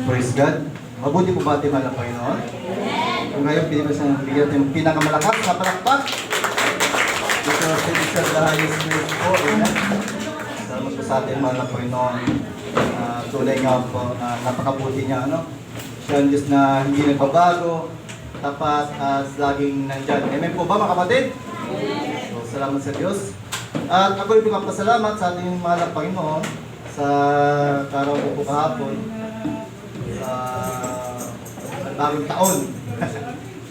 Praise God. Mabuti po ba ating mahal na Panginoon? Kung ngayon, pinili ko siyang bigyan yung pinakamalakas na palakpak. Because it is the highest praise po. Amen. Salamat po sa ating mahal na Panginoon. Tulay nga po, napakabuti niya. Siya ang Diyos na hindi nagbabago, tapat at laging nandyan. Amen po ba mga kapatid? So, salamat sa Diyos. At ako rin pinapasalamat sa ating mahal na Panginoon sa araw po kahapon. Bagong taon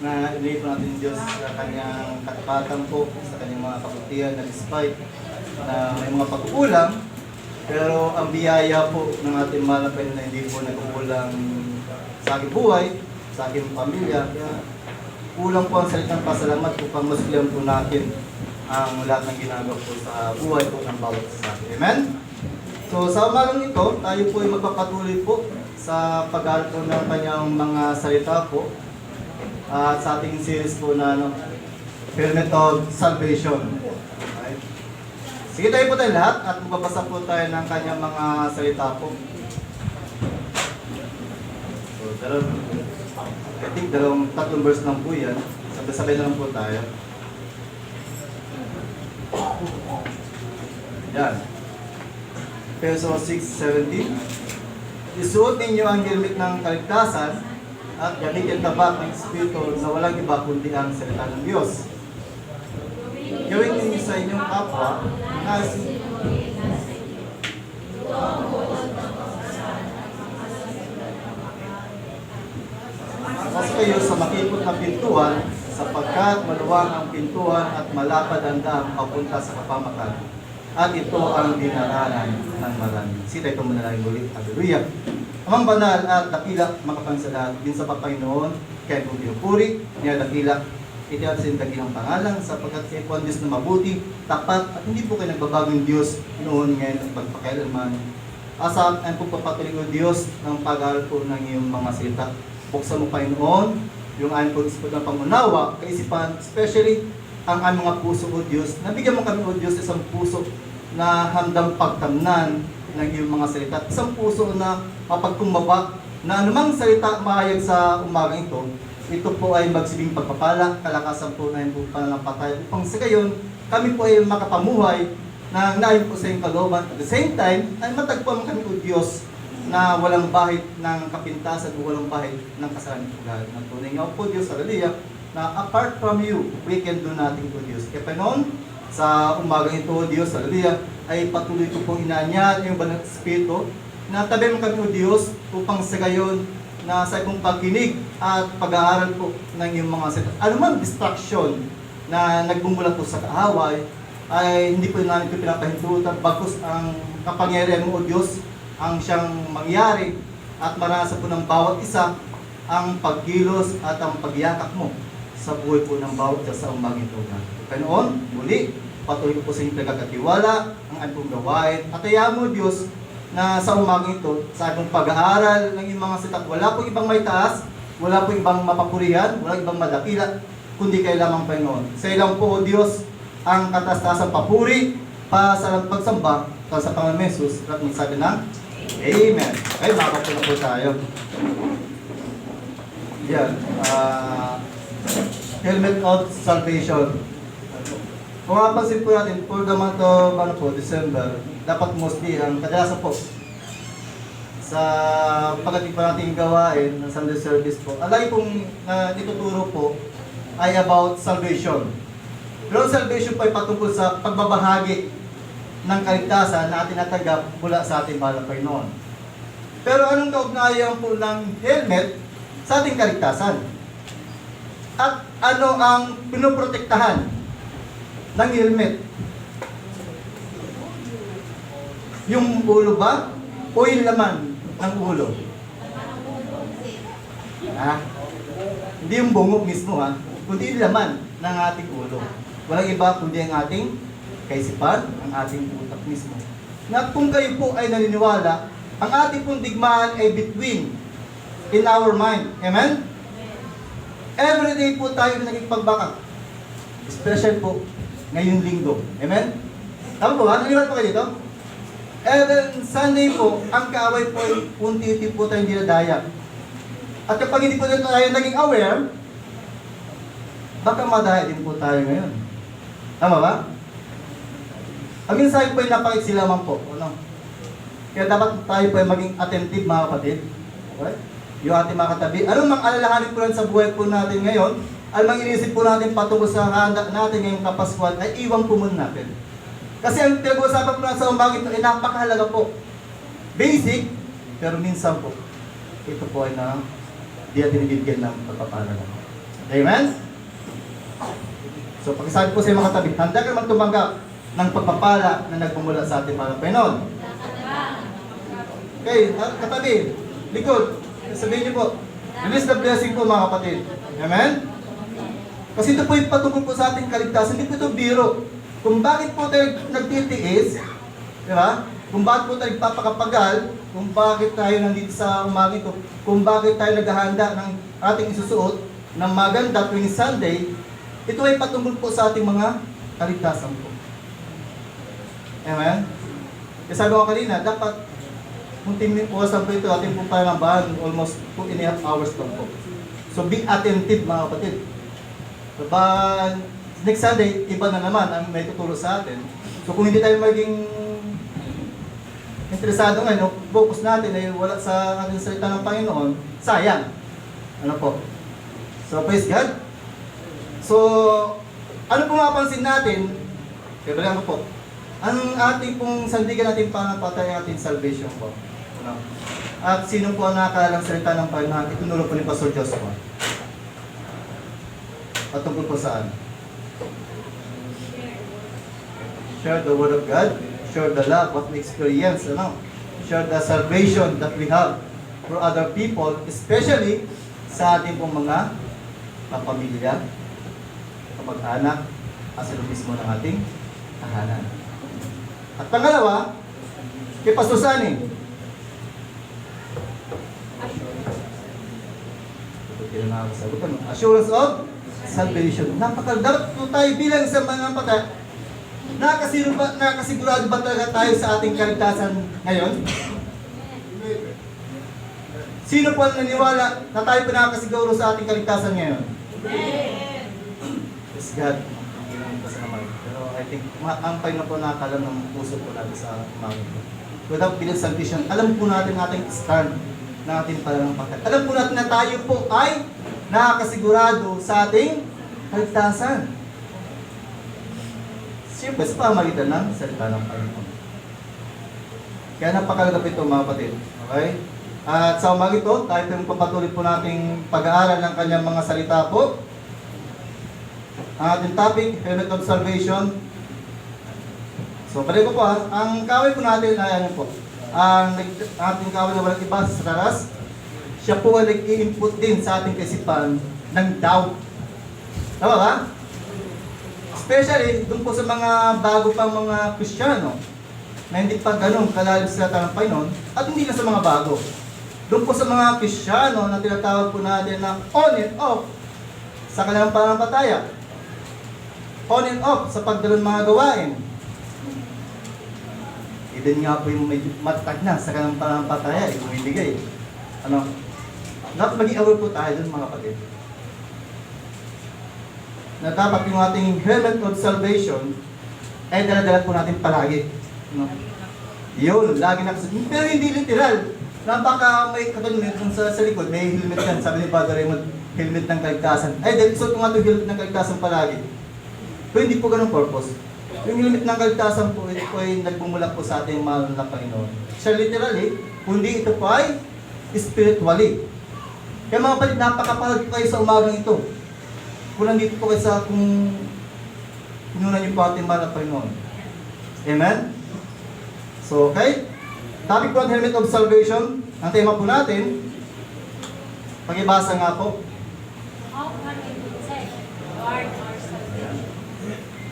na iniipon natin Diyos sa kanyang katapatan po, sa kanyang mga kabutihan na despite na may mga pagkukulang, pero ang biyaya po ng ating mahal na Panginoon na hindi po nagkukulang sa aking buhay, sa aking pamilya. Kaya kulang po ang salitang pasalamat upang masuklihan po natin ang lahat ng ginagawa po sa buhay po ng bawat isa. Amen? So sa umagang ito, tayo po ay magpapatuloy po sa pag-aaral po ng kanyang mga salita po at sa ating series po na Helmet of Salvation. Okay. Sige tayo po tayo lahat at magbabasa po tayo ng kanyang mga salita po. So, I think tatlong verse lang po yan. Sabay-sabay na lang po tayo. Yan. Verse 6:17. Isuot ninyo ang helmet ng kaligtasan at gamitin tapat ng Espiritu na walang iba kundi ang salita ng Diyos. Gawin ninyo sa inyong kapwa na mas kayo sa makipot na pintuan sapagkat maluwang ang pintuan at malapad ang daan papunta sa kapamakan. At ito ang dinaranan ng marami. Sila ito manalangin ulit. Hallelujah. Amang banal at dakila makapansalan din sa Panginoon, kaya kung pinupuri, niya dakila, itiyasin dakilang pangalan sapagkat kayo po ang Diyos na mabuti, tapat, at hindi po kayo nagbabagong Diyos noon, ngayon, at magpakailanman. Asa ang pagpapatuloy ng Diyos ng pag-aaral po ng iyong mga salita. Buksan mo, Panginoon, yung ayon po ng pangunawa, kaisipan, especially ang aming mga puso, O Diyos. Nabigyan mo kami, O Diyos, isang puso na handang pagtamnan ng iyong mga salita. Isang puso na mapagkumbaba na anumang salita mahayag sa umagang ito po ay magsibing pagpapala, kalakasan po na yung pananampalataya upang sa gayon, kami po ay makapamuhay na naayon po sa iyong kalooban. At the same time, ay matagpuan kami, O Diyos, na walang bahid ng kapintasan o walang bahid ng kasalanan po lahat. Tunay nga po, Diyos, hallelujah, na apart from you, we can do nothing, O Diyos. Kaya Panginoon, sa umagang ito, O Diyos, hallelujah, ay patuloy ko pong inanyat yung Banal Espiritu na tabi mo kami, O Diyos, upang sa gayon na sa ikong pagkinig at pag-aaral po ng iyong mga salita. Anumang distraction na nagbumulat po sa kaaway, ay hindi po namin ito pinapahintutan, bagkus ang kapangyarihan mo, O Diyos, ang siyang mangyari at marasa po ng bawat isa ang pagkilos at ang pagyakap mo sa buhay po ng bawat isa sa umagang ito. Panginoon, muli, patuloy ko po sa inyong pagkakatiwala, ang anong gawain, at hayaan mo, Diyos, na sa umagang ito, sa aking pag-aaral ng iyong mga sitat, wala pong ibang may taas, wala pong ibang mapapurihan, wala ibang madakila, kundi kayo lamang, Panginoon. Sa ilang po, O Diyos, ang katas-tasang papuri, sa pagsamba, sa Panginoon Jesus, at magsabi ng Amen. Okay, makapag na po tayo. Yan. Helmet of Salvation. Kung mapansin po natin, for the month of December, dapat mostly ang kadalasan po sa pagdating pa natin gawain ng Sunday service po, ang lagi pong ituturo po ay about salvation. Pero salvation po ay patungkol sa pagbabahagi ng kaligtasan na ating natanggap mula sa ating mahal na Panginoon. Pero anong kaugnayan po ng helmet sa ating kaligtasan? At ano ang pinoprotektahan ng helmet? Yung ulo ba? O yung laman ng ulo? Hindi yung bungo mismo, kundi yung laman ng ating ulo. Walang iba kundi ang ating kaisipan, ang ating utak mismo. Na kung kayo po ay naniniwala, ang ating pong digmaan ay between in our mind. Amen? Every day po tayo naging pagbaka. Especially po ngayong linggo. Amen? Tama po ba? Naniniwala po kayo dito? And then Sunday po, ang kaaway po ay unti-unti po tayong dinadaya. At kapag hindi po tayo naging aware, baka madaya din po tayo ngayon. Tama ba? Ang mensahe po ay napakiksi lamang po. Ano? Kaya dapat tayo po ay maging attentive mga kapatid. Okay? Yung ating mga katabi. Anong mang alalahanin po lang sa buhay po natin ngayon, ang mang inisip po natin patungkol sa handa natin ngayong Kapaskuhan ay iwan po muna natin. Kasi ang pinag-uusapan po natin sa umbang ito ay napakahalaga po. Basic, pero minsan po, ito po ay na di natin ibigyan ng pagpapahalaga. Amen? So, pakisabi po sa mga katabi, handa ka naman tumanggap ng pagpapala na nagpumula sa ating mga Panginoon. Okay, katabi, likod, sabihin niyo po, release the blessing po mga kapatid. Amen? Kasi ito po yung patungkol po sa ating kaligtasan, hindi po ito biro. Kung bakit po tayo nagtitiis, di ba? Kung bakit po tayo nagpapakapagal, kung bakit tayo nandito sa umaga ito, kung bakit tayo naghahanda ng ating isusuot ng maganda tuwing Sunday, ito ay patungkol po sa ating mga kaligtasan po. Amen? Kasi sabi ko kanina, dapat munting oras po ito, ating po tayo ng bahan, almost 2.5 hours lang po. So be attentive mga kapatid. So, next Sunday, iba na naman ang may tuturo sa atin. So kung hindi tayo maging interesado ngayon, focus natin ay wala sa ating salita ng Panginoon, sayang. Ano po? So praise God. So, ano po mapansin natin? Kaya ko po. Ang ating pong sandigan natin panapatay ang ating salvation po. Ano? At sino po ang nakakalalang salita ng Panginoon? Itunuro po ni Pastor Joshua. Patungkol po saan? Share the Word of God, share the love, what we experience, ano? Share the salvation that we have for other people, especially sa ating pong mga kapamilya, kapag-anak, as ilo mismo ng ating tahanan. At pangalawa, kay Pastor Sunny. Assurance of salvation. Dapat po tayo bilang sa mga patay. Nakasigurado ba talaga tayo sa ating kaligtasan ngayon? Sino po ang naniwala na tayo po nakakasiguro sa ating kaligtasan ngayon? Yes, God. Pero I think, ang Panginoon po nakakalam ng puso po natin sa mga ito. Without bilang salvation, alam po natin ating stand na ating pananampalataya. Alam po natin na tayo po ay nakakasigurado sa ating kaligtasan. Siyempre sa pamagitan ng salita ng Panginoon. Kaya napakalaga po ito mga kapatid. Okay? At sa umaga ito, tayo po papatuloy po nating pag-aaral ng kanyang mga salita po. Ang ating topic, helmet of salvation. So, balik ko po ang kaway po natin ay ano po. Ang ating kaway na walang iba sa taras, siya po ay nag-i-input din sa ating kaisipan ng doubt. Tama ba? Especially, dun po sa mga bago pang mga Kristiyano na hindi pa ganun kalalim sa salita ng Panginoon at hindi na sa mga bago. Doon po sa mga Kristiyano na tinatawag po natin na on and off sa kanilang pananampalataya. On and off sa pagdalon mga gawain. Even nga po yung medyo matag na sa kanilang pananampalataya, bumibigay. Ano? Dapat maging aware po tayo doon mga kapatid. Na dapat yung ating helmet of salvation ay dala-dala po natin palagi. No? Yun, lagi nakasabi. Pero hindi literal. Napaka may katulad kung sa likod, may helmet yan. Sabi ni Father Raymond, helmet ng kaligtasan. Ay, dahil suot ko nga itong helmet ng kaligtasan palagi. Pero hindi po ganun purpose. Yung helmet ng kaligtasan po, ito po ay nagbumulak po sa ating mahal na Panginoon. Siya literally, kundi ito po ay spiritually. Kaya mga kapatid, napakapahal po kayo sa umagang ito. Kung nandito po kayo sa kung pinunan niyo po ating mahal na Panginoon. Amen? So, okay? Topic po ang helmet of salvation. Ang tema po natin, pag-ibasa nga po.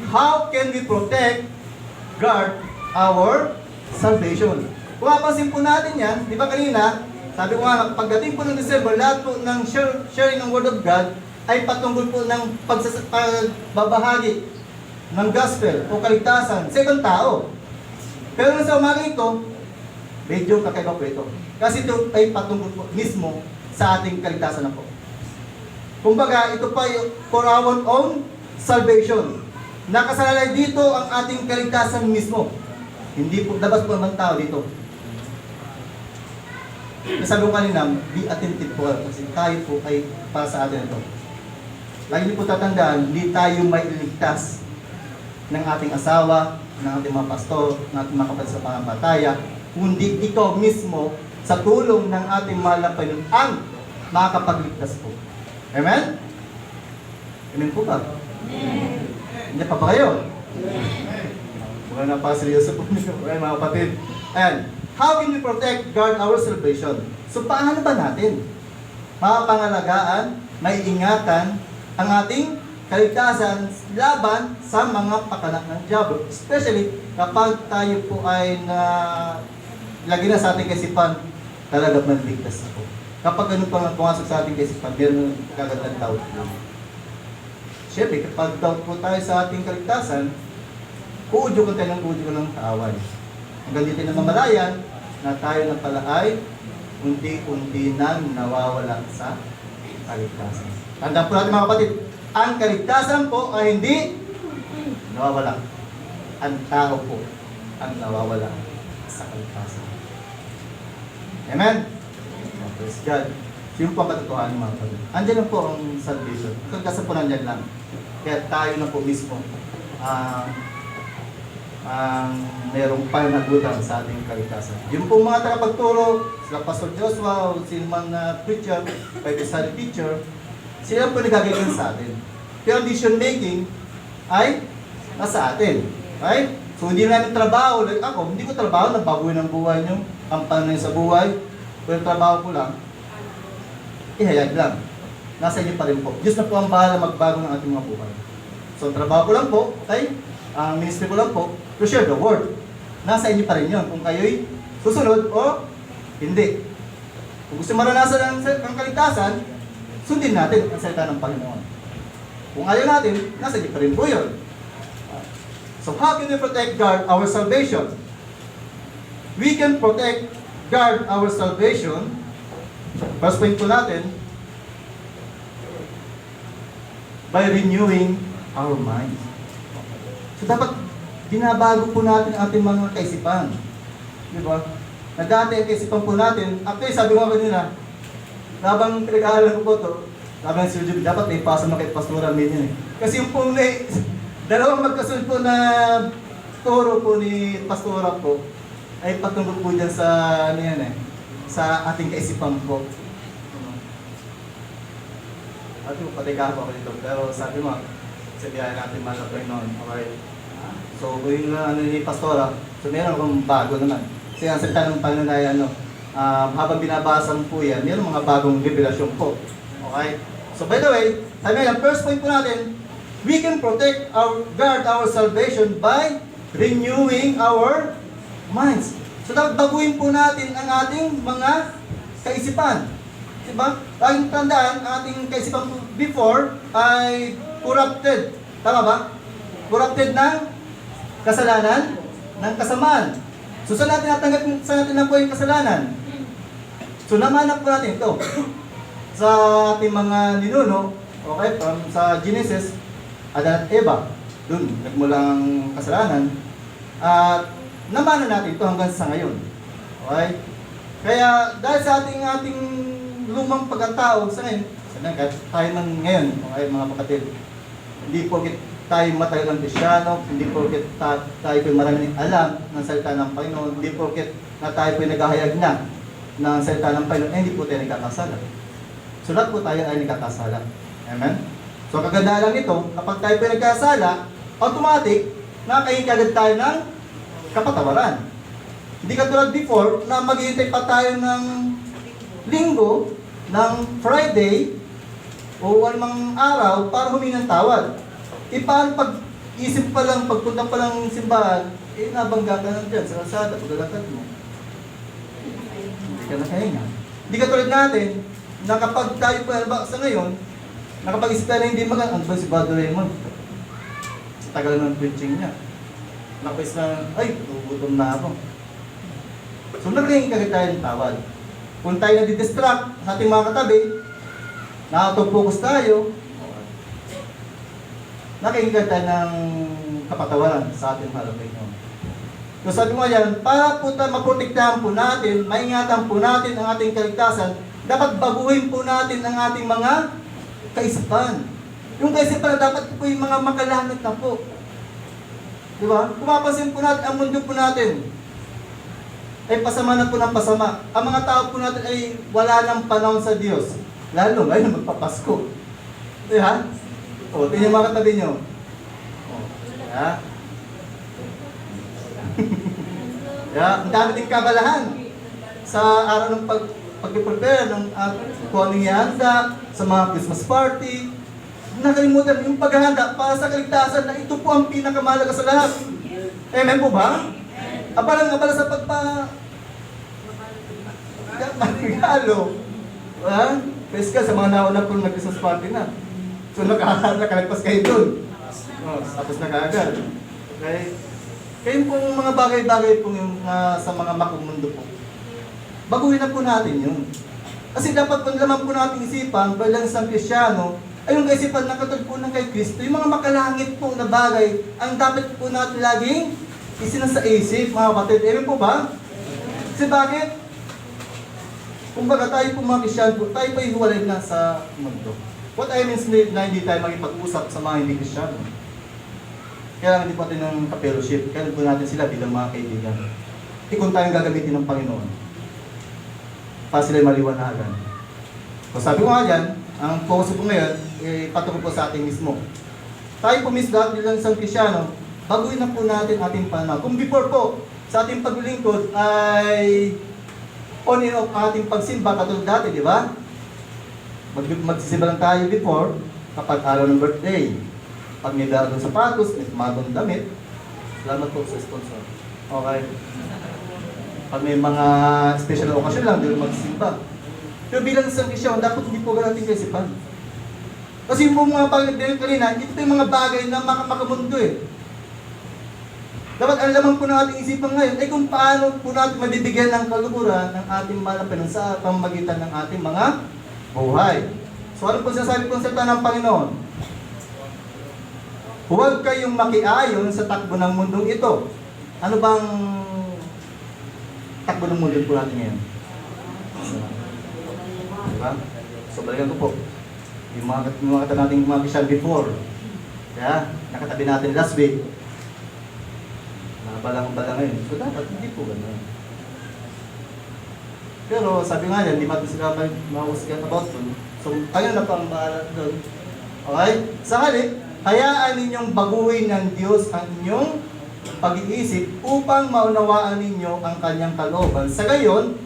How can we protect, guard our salvation? Kung mapansin po natin yan, di ba kanina, sabi ko nga, pagdating po ng December, lahat po ng sharing ng Word of God ay patungkol po ng pagbabahagi ng gospel o kaligtasan sa ibang tao. Pero nung sa umaga ito, medyo kakaiba po ito. Kasi ito ay patungkol po mismo sa ating kaligtasan na po. Kumbaga, ito pa for our own salvation. Nakasalalay dito ang ating kaligtasan mismo. Hindi po, labas po naman tao dito. Sabi ko kanina, be attentive po kasi tayo po ay para sa atin ito. Lagi niyo po tatandaan, hindi tayo may iligtas ng ating asawa, ng ating mga pastor, ng ating mga kapatid sa pangampataya, kundi ikaw mismo sa tulong ng ating mahal na Panginoon ang makakapagligtas po. Amen? Amen po ba? Amen. Hindi pa ba kayo? Amen. Wala na pa seryoso po nyo. Okay, mga kapatid. And, how can we protect, guard our salvation? So, paano ba natin mapangalagaan, may ingatan ang ating kaligtasan laban sa mga pakana ng diablo? Especially kapag tayo po ay lagi na sa ating kaisipan, talaga manligtas ako. Kapag ganun pa pumasok sa ating kaisipan, meron kagad ng doubt. Siyempre, kapag doubt po tayo sa ating kaligtasan, uudyo ko tayo ng kaaway. Hanggang dito na mamalayan na tayo na pala ay unti-unti nang nawawala sa kaligtasan. Tandaan po natin mga kapatid, ang kaligtasan po ay hindi nawawala. Ang tao po ang nawawala sa kaligtasan. Amen? Praise God. So yung po ang katotohanan mga kapatid. Andiyan lang po ang salvation. Kaligtasan po nandyan lang. Kaya tayo na po mismo merong pananagutan sa ating kaligtasan. Yung pong mga tagapagturo, sila Pastor Joshua, o sinuman na preacher, Bible study teacher, sila po nagagawin sa atin. Pero decision making ay nasa atin. Right? So hindi namin trabaho, like ako, hindi ko trabaho na baguhin ang buhay nyo, ang pananayin sa buhay, pero trabaho ko lang, ihayag lang. Nasa inyo pa rin po. Diyos na po ang bahala magbago ng ating mga buhay. So trabaho ko lang po, okay? Ang ministry ko lang po, to share the word. Nasa inyo pa rin yun. Kung kayo'y susunod o hindi. Kung gusto maranasan ang kaligtasan, sundin natin ang salita ng Panginoon. Kung ayaw natin, nasa inyo pa rin po yun. So how can we protect, guard our salvation? We can protect, guard our salvation. First point po natin, by renewing our minds. So dapat binabago po natin ang ating mga kaisipan. Di ba? Na dati ang kaisipan po natin, actually sabi ko kanina, habang pinag-aaral ko po ito, sabi ng Sir Juby, dapat may pasa na kay Pastora Minyan eh. Kasi yung po dalawang magkasunod po na turo po ni Pastora po, ay patungkol po dyan sa, ano yan eh, sa ating kaisipan po. Ate mo, patigahan po ako dito, pero sabi mo, sabihan natin malapay noon, okay? So, yung ni Pastora, so meron akong bago naman. Kasi ang salita ng Panginoon ay habang binabasa mo po yan, meron mga bagong revelasyon po. Okay? So, by the way, sabi nga, first point po natin, we can protect guard our salvation by renewing our minds. So, dapat baguhin po natin ang ating mga kaisipan. Diba? Laging tandaan, ang ating kaisipan before ay corrupted. Tama ba? Corrupted ng kasalanan, ng kasamaan. So saan natin na po yung kasalanan? So namanap po natin ito. Sa ating mga ninuno, okay, from sa Genesis, Adan at Eva, dun, nagmulang kasalanan. At namanan natin ito hanggang sa ngayon. Okay? Kaya dahil sa ating lumang pagkatao sa ngayon, kahit tayo man ngayon, okay, mga kapatid, hindi po tayo matagal ng Kristyano, hindi porket tayo po maraming alam ng salita ng Panginoon, hindi porket na tayo po naghahayag na ng salita ng Panginoon, hindi po tayo nagkakasala. So lahat po tayo ay nagkakasala. Amen? So kagandahan lang ito, kapag tayo po nagkasala, automatic, nakakahingi agad tayo ng kapatawaran. Hindi katulad before, na maghihintay pa tayo ng linggo, ng Friday, o anumang araw para humingi ng tawad. Paano pag-isip pa lang, pagpunta pa lang simbahan, nabangga ka na dyan sa kalsada, paglalakad mo. Hindi ka nakahinga. Hindi ka tulad natin, na kapag tayo pa sa ngayon, nakapag-isip tayo na hindi maganda, ano ba si Brother Raymond? Tagal ng preaching niya. Nakapis na, ay, gugutom na ako. So, naging kagad tayo ng tawad. Kung tayo nadidistract sa ating mga katabi, nakatog-focus tayo, nakikita tayo ng kapatawaran sa ating halapay nyo. So sabi mo yan, para po tayo maprotektahan po natin, maingatan po natin ang ating kaligtasan, dapat baguhin po natin ang ating mga kaisipan. Yung kaisipan na dapat po yung mga makalangat na po. Di ba? Kung mapapansin po natin, ang mundo po natin ay pasama na po ng pasama. Ang mga tao po natin ay wala ng panahon sa Diyos. Lalo ngayon magpapasko. Di ba? O, tingnan mga katabi nyo. O, ya. Ya, ang dami ding kabalahan sa araw ng pag-prepare ng kung anong ihanda sa mga Christmas party. Nakalimutan yung paghahanda para sa kaligtasan na ito po ang pinakamahalaga sa lahat. Amen po ba? Abala sa regalo. Peska sa mga nauna po nag-Christmas party na. So nakalagpas kayo dun. Tapos nakaagad. Okay? Kaya po mga bagay-bagay po yung sa mga makumundo po. Baguhin na po natin yun. Kasi dapat po naman po natin isipan, bilang isang Kristiyano, ay yung kaisipan na katulad po ng kay Kristo, yung mga makalangit po na bagay, ang dapat po natin laging isinasaisip, mga kapatid. Amen po ba? Kasi bakit? Kumbaga tayo po mga Kristiyano po, tayo po hiwalay na sa mundo. What I mean na hindi tayo makipag-usap sa mga hindi Kristiyano. Kaya hindi po natin ng ka-fellowship, kaya po natin sila bilang mga kaibigan. Kung tayong gagamitin ng Panginoon, para sila maliwanagan. So sabi ko nga dyan, ang focus po ngayon, patuloy po sa ating mismo. Tayo po mismo, bilang isang Kristiyano, baguhin na po natin ating pananaw. Kung before po, sa ating paglilingkod ay on and off ating pagsimba, katulad dati, di ba? Magsisimba lang tayo before, kapag araw ng birthday. Pag may bagong sapatos, may bagong damit. Salamat po sa sponsor. Okay. Pag may mga special occasion lang, doon magsisimba. Pero bilang isang Kristiyano, dapat hindi po natin kaisipan. Kasi yung mga pag-nagdayot kanina, ito yung mga bagay na makamundo eh. Dapat ang laman po ng ating isipan ngayon ay kung paano po natin mabibigyan ng kalukuran ng ating malapinan sa pamamagitan ng ating mga buhay. So ano po sinasabi po sa salita ng Panginoon? Huwag kayong makiayon sa takbo ng mundong ito. Ano bang takbo ng mundo po natin ngayon? Diba? So balikan ko po. Yung mga kata natin mga Christian before. Kaya, nakatabi natin last week. Nakabalang-balang ngayon. So dapat, hindi po gano'n. Pero sabi nga yan, hindi natin sila mahusgan about doon. So, kayo na pang bahala doon. Okay? Sa halip, hayaan ninyong baguhin ng Diyos ang inyong pag-iisip upang maunawaan ninyo ang kanyang kalooban. Sa gayon,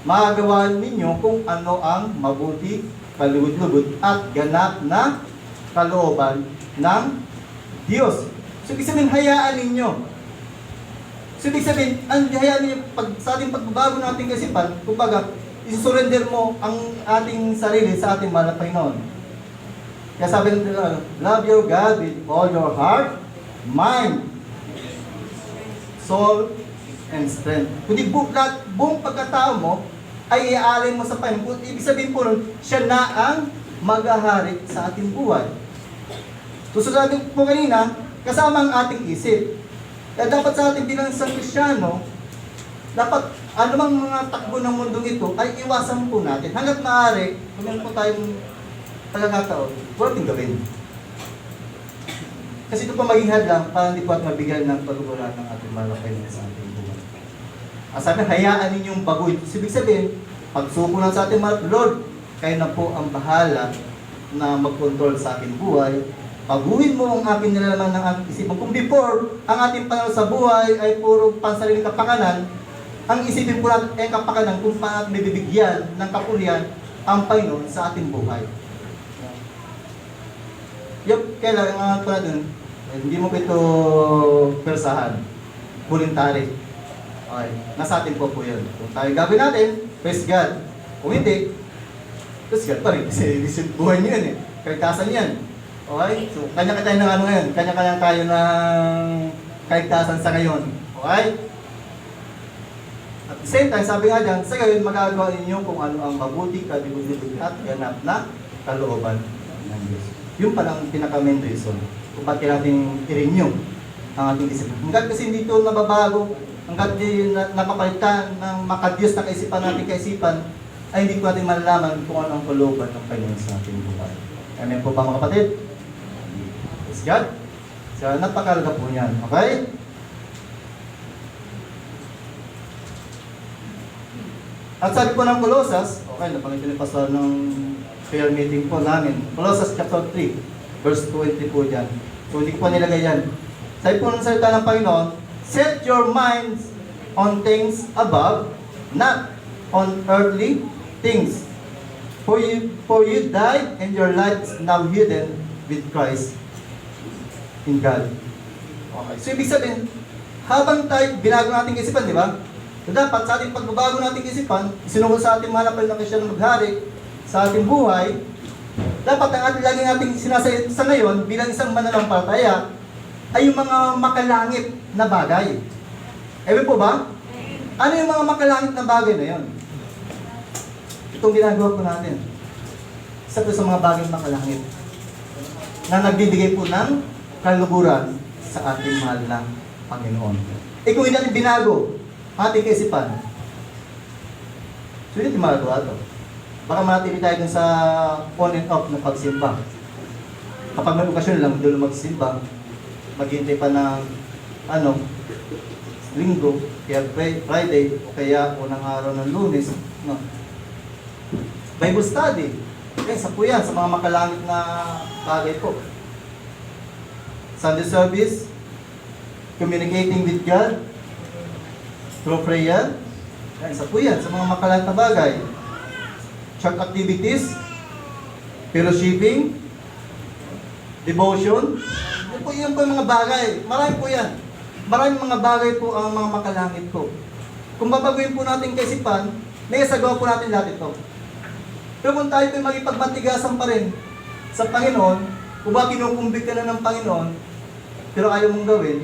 magagawa ninyo kung ano ang mabuti, kalugod-lugod at ganap na kalooban ng Diyos. So, ibig sabihin, hayaan ninyo. So, ibig sabihin, hayaan ninyo, sa ating pagbabago ng ating kaisipan, kumbaga, isusurrender mo ang ating sarili sa ating mahal na Panginoon. Kaya sabi nila, love your God with all your heart, mind, soul, and strength. Kundi buong pagkatao mo ay iaalin mo sa Panginoon. Ibig sabihin po nun, siya na ang maghahari sa ating buhay. So sabi po kanina, kasama ang ating isip. Kaya dapat sa ating bilang isang Kristiyano, dapat anumang mga takbo ng mundong ito ay iwasan po natin. Hanggat maaari, kung meron po tayong pagkakataon, wala ting gawin. Kasi ito pa maging hadlang para hindi po at mabigyan ng pagkukulan ng ating malakay sa ating buhay. Sabi, hayaan ninyong baguhin. Ibig sabihin, pagsuko lang sa ating mga Lord, kayo na po ang bahala na mag-control sa ating buhay. Baguhin mo ang aking nilalaman ng ating isipan. Kung before, ang ating pananaw sa buhay ay puro pansariling kapakanan, ang isipin po natin ay kapakanan kung paano may bibigyan ng kapulian ang Panginoon sa ating buhay. Kailangan po natin, hindi mo ito persahan, voluntary. Okay, nasa atin po yun. Kung tayo gagawin natin, praise God. Kung hindi, praise God pa rin. Kasi buhay niyo yun eh. Kalikasan yan. Okay? So, kanya-kanya ng ano ngayon. Kanya-kanya tayo ng kaligtasan sa ngayon. Okay? At the same time, sabi nga dyan, sa ngayon magagawa ninyo kung ano ang mabuti, kadibudibud at ganap na kalooban ng Diyos. Yung palang pinaka-main reason kung bakit natin i-renew ang ating isipan. Hanggat kasi hindi ito nababago, hanggat di napapalitan ng makadiyos na kaisipan natin kaisipan, ay hindi ko natin malalaman kung ano ang kalooban ng Panginoon sa ating buhay. Amen po ba mga kapatid? Praise God. So, napakalaga po niyan. Okay? At sabi po ng Colossus, okay, napangitin ni Pastor ng prayer meeting po namin. Colossus chapter 3, verse 20 po dyan. So, hindi ko pa nilagay yan. Sabi po ng salita ng Panginoon, set your minds on things above, not on earthly things. For you died, and your life is now hidden with Christ in God. Okay. So, ibig sabihin, habang tayo binago nating isipan, di ba? So, dapat sa ating pagbabago nating isipan, sinunod sa ating malapal na Kristiyan na maghari sa ating buhay, dapat ang ating lagi nating sinasayit sa ngayon bilang isang mananampalataya ay yung mga makalangit na bagay. Ewan po ba? Ano yung mga makalangit na bagay na yon? Itong ginagawa po natin. Isa po sa mga bagay makalangit na nagbibigay po ng kaluguran sa ating mahal na Panginoon. Eh kung hindi natin binago ating kaisipan, so hindi magagawa ito. Baka matili tayo dun sa on and off na pagsimba. Kapag may okasyon lang, doon magsimba, maghintay pa ng linggo, kaya Friday, o kaya unang araw ng Lunes. No. Bible study. Okay, sa po yan, sa mga makalangit na bagay po. Sunday service, communicating with God, through prayer. Yan, isa po yan, sa mga makalangit na bagay. Church activities, fellowshipping, devotion. Yan po yung mga bagay. Marami po yan. Maraming mga bagay po ang mga makalangit po. Kung babaguhin po natin kaisipan, may isagawa po natin lahat ito. Pero kung tayo po magipagmatigasan pa rin sa Panginoon, kung ba kinukumbig ka na ng Panginoon, pero ayaw mong gawin,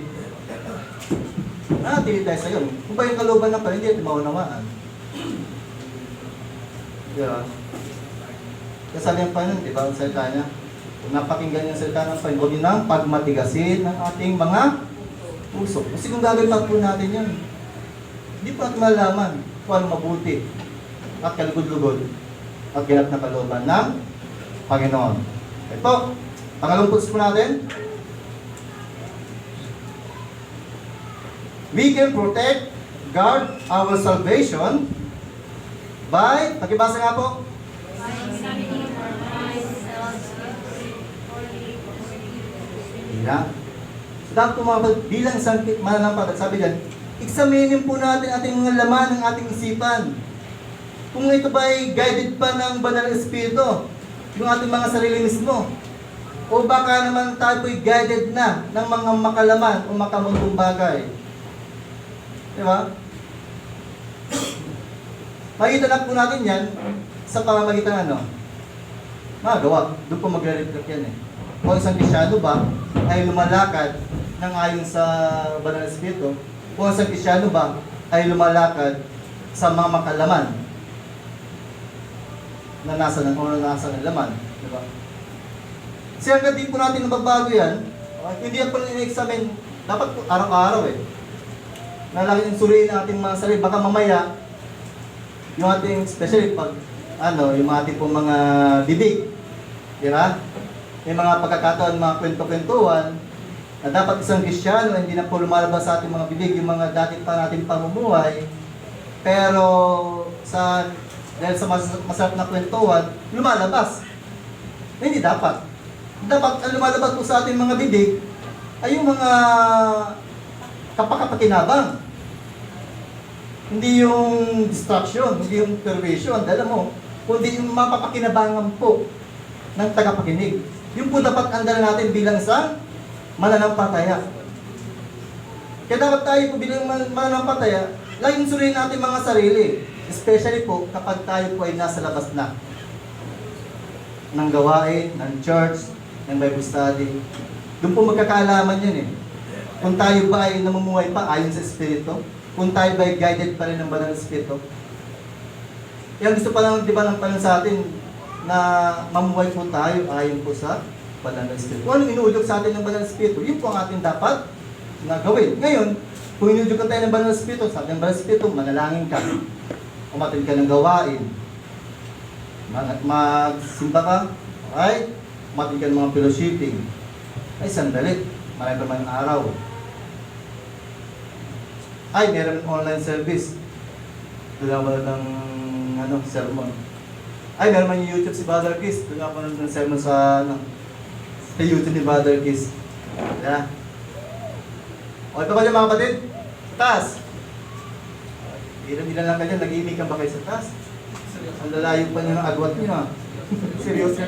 tili tayo sa iyo. Kung ba yung kalooban ng Panginoon, hindi maunawaan. Diba? Kasabi ang Panginoon, diba, ang salita niya? Kung napakinggan yung salita ng Panginoon, huwag nang pagmatigasin ng ating mga puso. Kasi kung gagawin pa po natin yun, hindi po natin malalaman kung ano mabuti at kalugod-lugod at ganap na kalooban ng Panginoon. Ito, pangalawang puntos po natin. We can protect, guard our salvation by, pakibasa nga po. Yeah. So dapat po bilang isang mananampalataya, sabi dyan, examinin po natin ating mga laman ng ating isipan. Kung ito ba ay guided pa ng Banal na Espiritu, yung ating mga sarili mismo, o baka naman tayo po'y guided na ng mga makalaman o makamundong bagay. Diba? Makikita na po natin yan sa pamamagitan magawa. Doon po magre-reflect yan eh. Kung isang Kristyano ba ay lumalakad ng ayon sa Banal na Espiritu, kung isang Kristyano ba ay lumalakad sa mga makalaman na nasa ng laman. Diba? Kasi hanggang di po natin nababago yan, hindi yan po in-examine, dapat po araw-araw eh. Nalagyan yung suriin ng ating mga sarili, baka mamaya, yung ating, especially pag, yung ating po mga bibig, diba? May mga pagkakataon, mga kwento-kwentuhan, na dapat isang Kristyano, hindi na po lumalabas sa ating mga bibig, yung mga dati pa natin pamumuhay, pero dahil sa masarap na kwentuhan, lumalabas. Hindi dapat. Dapat ang lumalabas po sa ating mga bibig ay yung mga kapakapakinabang. Hindi yung distraction, hindi yung perversion, dahil mo, kundi yung mapapakinabangan po ng tagapakinig. Yung po dapat andala natin bilang isang mananampalataya. Kaya dapat tayo po bilang mananampalataya, laging suriin natin mga sarili. Especially po kapag tayo po ay nasa labas na ng gawain, ng church, ng Bible study. Doon po magkakaalaman yan eh. Kung tayo ba ay namumuhay pa ayon sa Espiritu? Kung tayo ba ay guided pa rin ng Banal na Espiritu? Yan gusto pa lang, di ba, ng Panginoon sa atin na mamuhay po tayo ayon po sa Banal na Espiritu. Kung anong inuudyok sa atin ng Banal na Espiritu, yun po ang ating dapat na gawin. Ngayon, kung inuudyok tayo ng Banal na Espiritu, sa ating Banal na Espiritu, manalangin ka, umatin ka ng gawain, magsimba ka, okay? Umatin ka ng mga fellowshipping, ay sandali, marami pa man araw. Ay, meron online service. Doon ako ng sermon. Ay, meron man yung YouTube si Brother Kiss. Doon ako ng sermon sa YouTube ni Brother Kiss. Yeah. Okay pa ba dyan mga kapatid? Sa taas. Ilan lang kayo, nag-iimig ka ba kayo sa taas? Ang lalayo pa niyo ng agwat niyo ha. Seryoso.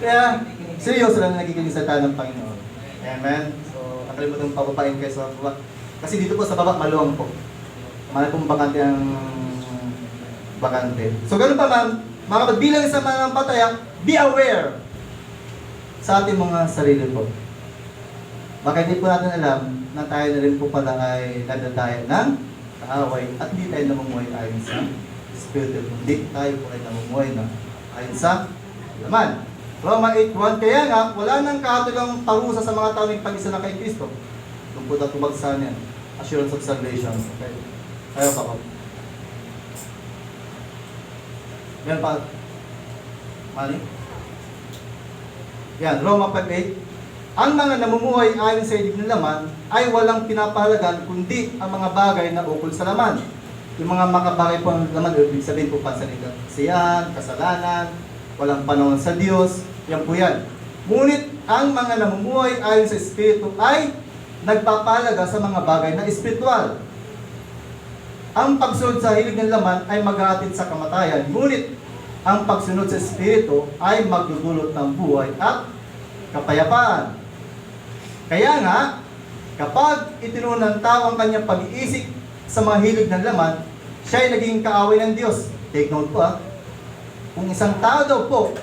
Kaya, seryoso lang na nagiging salita ng Panginoon. Amen. So, nakalimutan papapain kayo sa baba. Kasi dito po sa baba, maluwang po. Malay pong bakante ang bakante. So, ganun pa man, mga kapatid, bilang sa mga pataya, be aware sa ating mga sarili po. Baka hindi po natin alam na tayo na rin po pala ay nadadayan ng kaaway at hindi tayo namumuhay ayon sa Espiritu. Hindi tayo po ay namumuhay na ayon sa laman. Roma 8:1, kaya nga, wala nang kahatulang parusa sa mga tao ng pag-isa na kay Kristo. Doon po na tumagsa niyan. Assurance of salvation. Okay. Ayaw pa ko. Yan pa. Mali? Yan, Roma 5:8. Ang mga namumuhay ayon sa idig ng laman ay walang pinapahalagan kundi ang mga bagay na ukol sa laman. Yung mga makabagay po ng laman, ibig sabihin po pansalitan. Siyan, kasalanan, walang panahon sa Diyos, yan po yan. Ngunit ang mga namumuhay ayon sa Espiritu ay nagpapahalaga sa mga bagay na espiritual. Ang pagsunod sa hilig ng laman ay maghahatid sa kamatayan, ngunit ang pagsunod sa Espiritu ay magdudulot ng buhay at kapayapaan. Kaya nga, kapag itinuon ng tao ang kanyang pag-iisip sa mga hilig ng laman, siya ay naging kaaway ng Diyos. Take note po ha. Kung isang tao daw po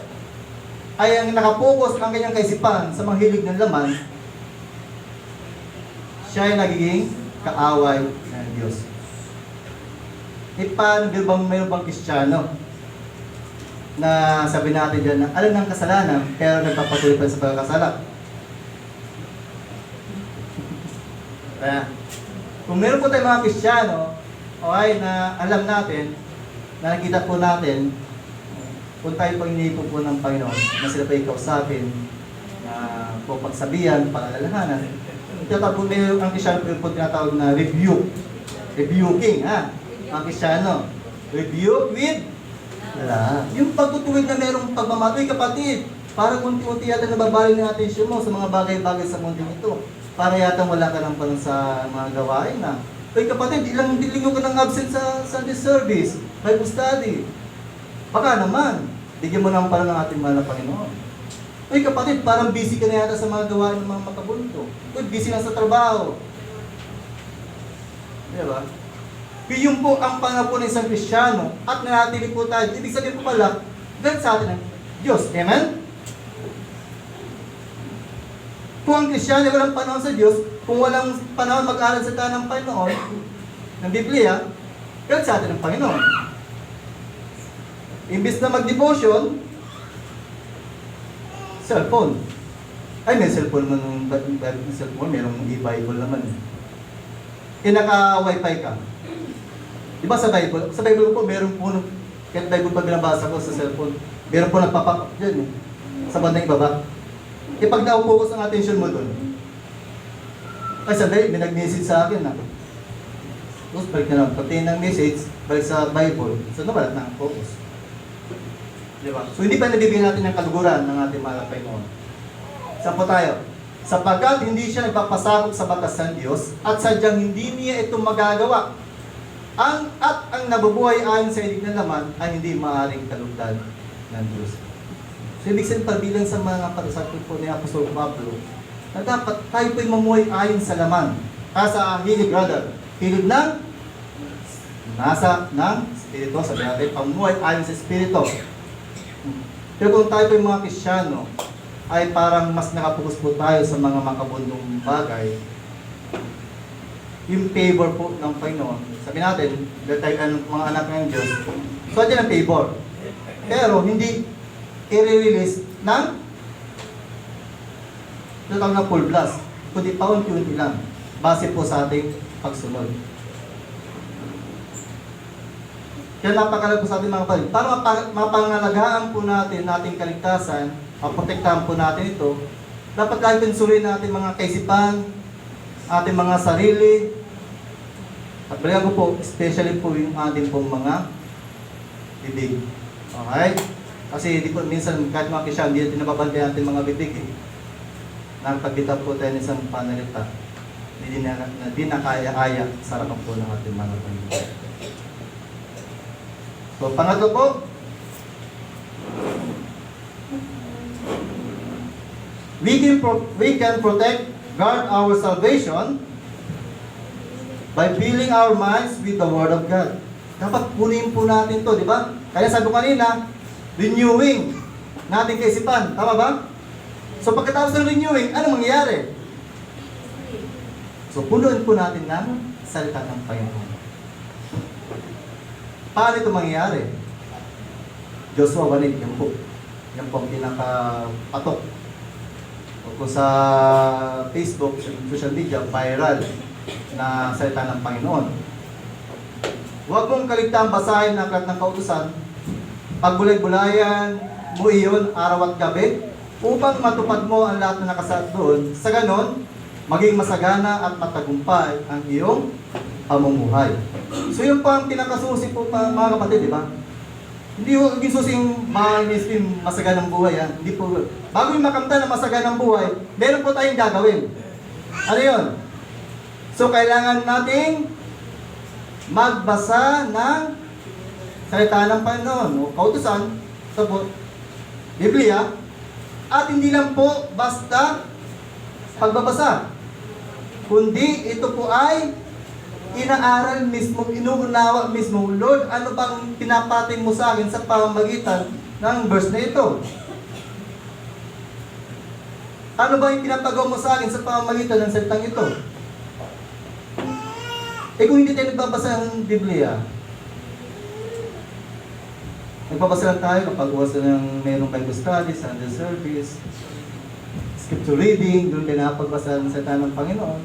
ay ang nakapokus ang kanyang kaisipan sa mga hilig ng laman, siya ay nagiging kaaway ng Diyos. E paano bang mayroon bang Kristiyano na sabi natin dyan na alam ng kasalanan pero nagpapatuloy pa sa pagkakasala? Kaya, kung meron po tayong mga Kristiyano, okay, na alam natin, na nakita po natin, kung tayo pang inipo po ng Panginoon, na sila pa ikausapin, na po pagsabihan, pag-alalahanan, tinatawag po ang Kristiyano po tinatawag na rebuke. Rebuking, ha? Ang Kristiyano. Rebuke with love. Yung pagtutuwid na merong pagmamatoy, kapatid, para kunti-unti yata nababalik ng atensyon mo sa mga bagay-bagay sa mundo ito. Para yata wala ka ng panong sa mga gawain na. Uy kapatid, ilang linggo ka nang absent sa Sunday service, Bible study. Baka naman, bigyan mo ng panong ng ating mahal na Panginoon. Uy kapatid, parang busy ka na yata sa mga gawain ng mga makabunto. Uy, busy lang sa trabaho. Diba? Yun po ang pangako ng isang Kristiyano at nanatili po tayo. Ibig sabihin po pala, dahil sa atin ng Diyos. Amen? Kung ang Kristiyano walang panahon sa Diyos, kung walang panahon mag-aaral sa ng Panginoon, ng Biblia, dahil sa atin ng Panginoon. Imbis na mag-devotion, cellphone. Ay, may cellphone naman ng cellphone, mayroong e-Bible naman. Naka-Wi-Fi ka. Diba sa Bible? Sa Bible po, meron po, kahit Bible pa binabasa ko sa cellphone, meron po nagpapakap dyan sa bandang ibaba. Pag na-focus ang attention mo doon, ay sandali, may nag-message sa akin na. Tapos balik na lang, pati ng message, balik sa Bible, so nabalat na ang focus. Diba? So hindi pa nabibigyan natin ng kaluguran ng ating mahal na Panginoon. Saan po tayo? Sapagkat hindi siya nagpapasakop sa batas ng Diyos at sadyang hindi niya ito magagawa. Ang nabubuhay ayon sa idig ng laman ay hindi maaaring kalugdan ng Diyos. So ibig sabihin pabilang sa mga pagsasabi po ni Apostol Pablo na dapat tayo po'y mamuhay ayon sa laman. Sa hilig rather. Hilig ng nasa ng Espiritu. Sabi natin, pamuhay ayon sa Espiritu. Pero kung tayo po'y mga Kristiyano, ay parang mas nakapokus po tayo sa mga makabundong bagay, yung favor po ng Panginoon. Sabi natin, dahil tayo mga anak ng Diyos, so dyan ang favor. Pero hindi i-release ng tawag na full blast, kundi paunti-unti lang, base po sa ating pagsunod. Kaya napakalaga po sa ating mga kapatid. Para mapangalagaan po natin ating kaligtasan, maprotektahan po natin ito, dapat lagi pinsurin natin mga kaisipan, ating mga sarili, at balikan ko po, especially po yung ating pong mga bibig. Okay? Kasi di po, minsan kahit mga kisya, hindi natin nababantayan ating mga bibig eh. Nagpagbitaw po tayo ng isang panalita, hindi na kaya-aya sa harapan po ng ating mga Panginoon. So, pangatlo po, we can protect, guard our salvation by filling our minds with the Word of God. Dapat punin po natin to, di ba? Kaya sabi ko kanina, renewing natin kaisipan. Tama ba? So pagkatapos ng renewing, ano mangyayari? So punuin po natin ng salita ng Panginoon. Paano ito mangyayari? Joshua 1:8, yan po. Yan po ang pinakapatok. O kung sa Facebook, social media, viral na salita ng Panginoon. Huwag mong kaligtaan basahin ang aklat ng kautusan, pagbulay-bulayan mo iyon araw at gabi, upang matupad mo ang lahat na nakasaad doon. Sa ganon, maging masagana at matagumpay ang iyong pamumuhay. So yun po ang pinakasusi po mga kapatid, di ba? Hindi po yung susing masaganang buhay. Ha? Hindi po. Bago yung makamta na masaganang buhay, meron po tayong gagawin. Ano yun? So kailangan nating magbasa ng salita ng Panginoon o kautusan sa Biblia, at hindi lang po basta pagbabasa, kundi ito po ay inaaral mismo, inuunawa mismo. Lord, ano bang pinapatin mo sa akin sa pamamagitan ng verse na ito? Ano ba yung pinapagawa mo sa akin sa pamamagitan ng salitang ito? Eh kung hindi tayo nagbabasa ng Biblia, nagbabasa lang tayo kapag uwas ng mayroong Bible study, Sunday service, scripture reading, doon tayo nakapagbasa ng salita ng Panginoon.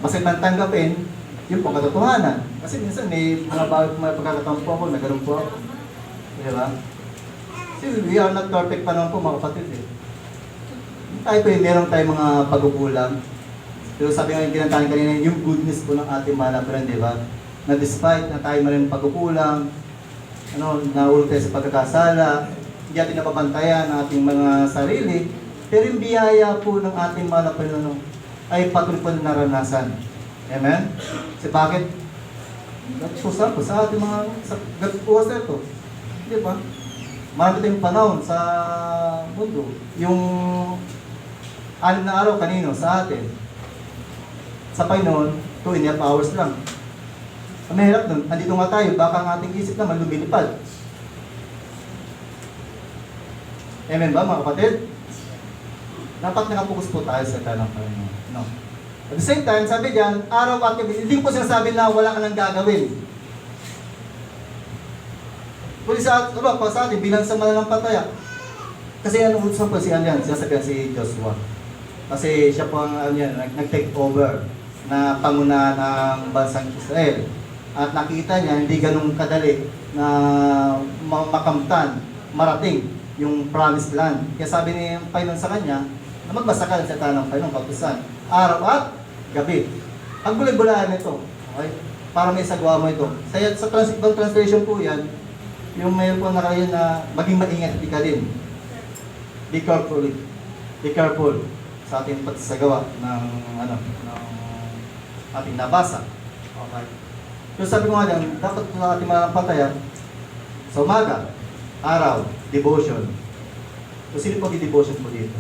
Basta itang tanggapin, yun po katotohanan. Kasi minsan may mga pagkakataon po ako, nagkaroon po ako. Di ba? Kasi we are not perfect pa naman po mga kapatid eh. Tayo po yung meron tayong mga pagkukulang. Pero sabi nga yung kinantahan kanina, yung goodness po ng ating mahal na friend, di ba? Na despite na tayo maraming pagkukulang, naulog tayo sa pagkakasala, hindi natin napabantayan ang ating mga sarili, pero yung biyaya po ng ating mahal na Panginoon ay patuloy po na naranasan. Amen? Kasi bakit? Nagsusap po sa ating mga uwas na ito. Di ba? Marami tayong panahon sa mundo. Yung 6 na araw kanino sa atin. Sa Panginoon, 2.5 hours lang. Ang mahirap nun, andito nga tayo, baka ang ating isip naman lumilipad. Amen ba mga kapatid? Dapat nakapokus po tayo sa salita ng Panginoon. No. At the same time, sabi diyan, araw at gabi, hindi ko sinasabi na wala ka nang gagawin. Kung sa atin, bilang sa mananampalataya. Kasi ano utusan po si Anyan, sinasabihan si Joshua. Kasi siya po ang nag-take over na pangunahan ng bansang Israel. At nakita niya, hindi ganun kadali na makamtan, marating yung promised land. Kaya sabi ni Panginoon sa kanya, na magbasa ka sa salita ng Panginoon, kautusan, araw at gabi. Pagbulay-bulayan ito, okay? Para may sagwa mo ito. Sa ibang translation po yan, yung mayroon po nakayan na maging maingat ka din. Be careful sa ating pagsagawa ng ating nabasa. Okay. So sabi ko nga dyan, dapat sa ating mananampalataya, sa umaga, araw, devotion. So sino po di-devotion po dito?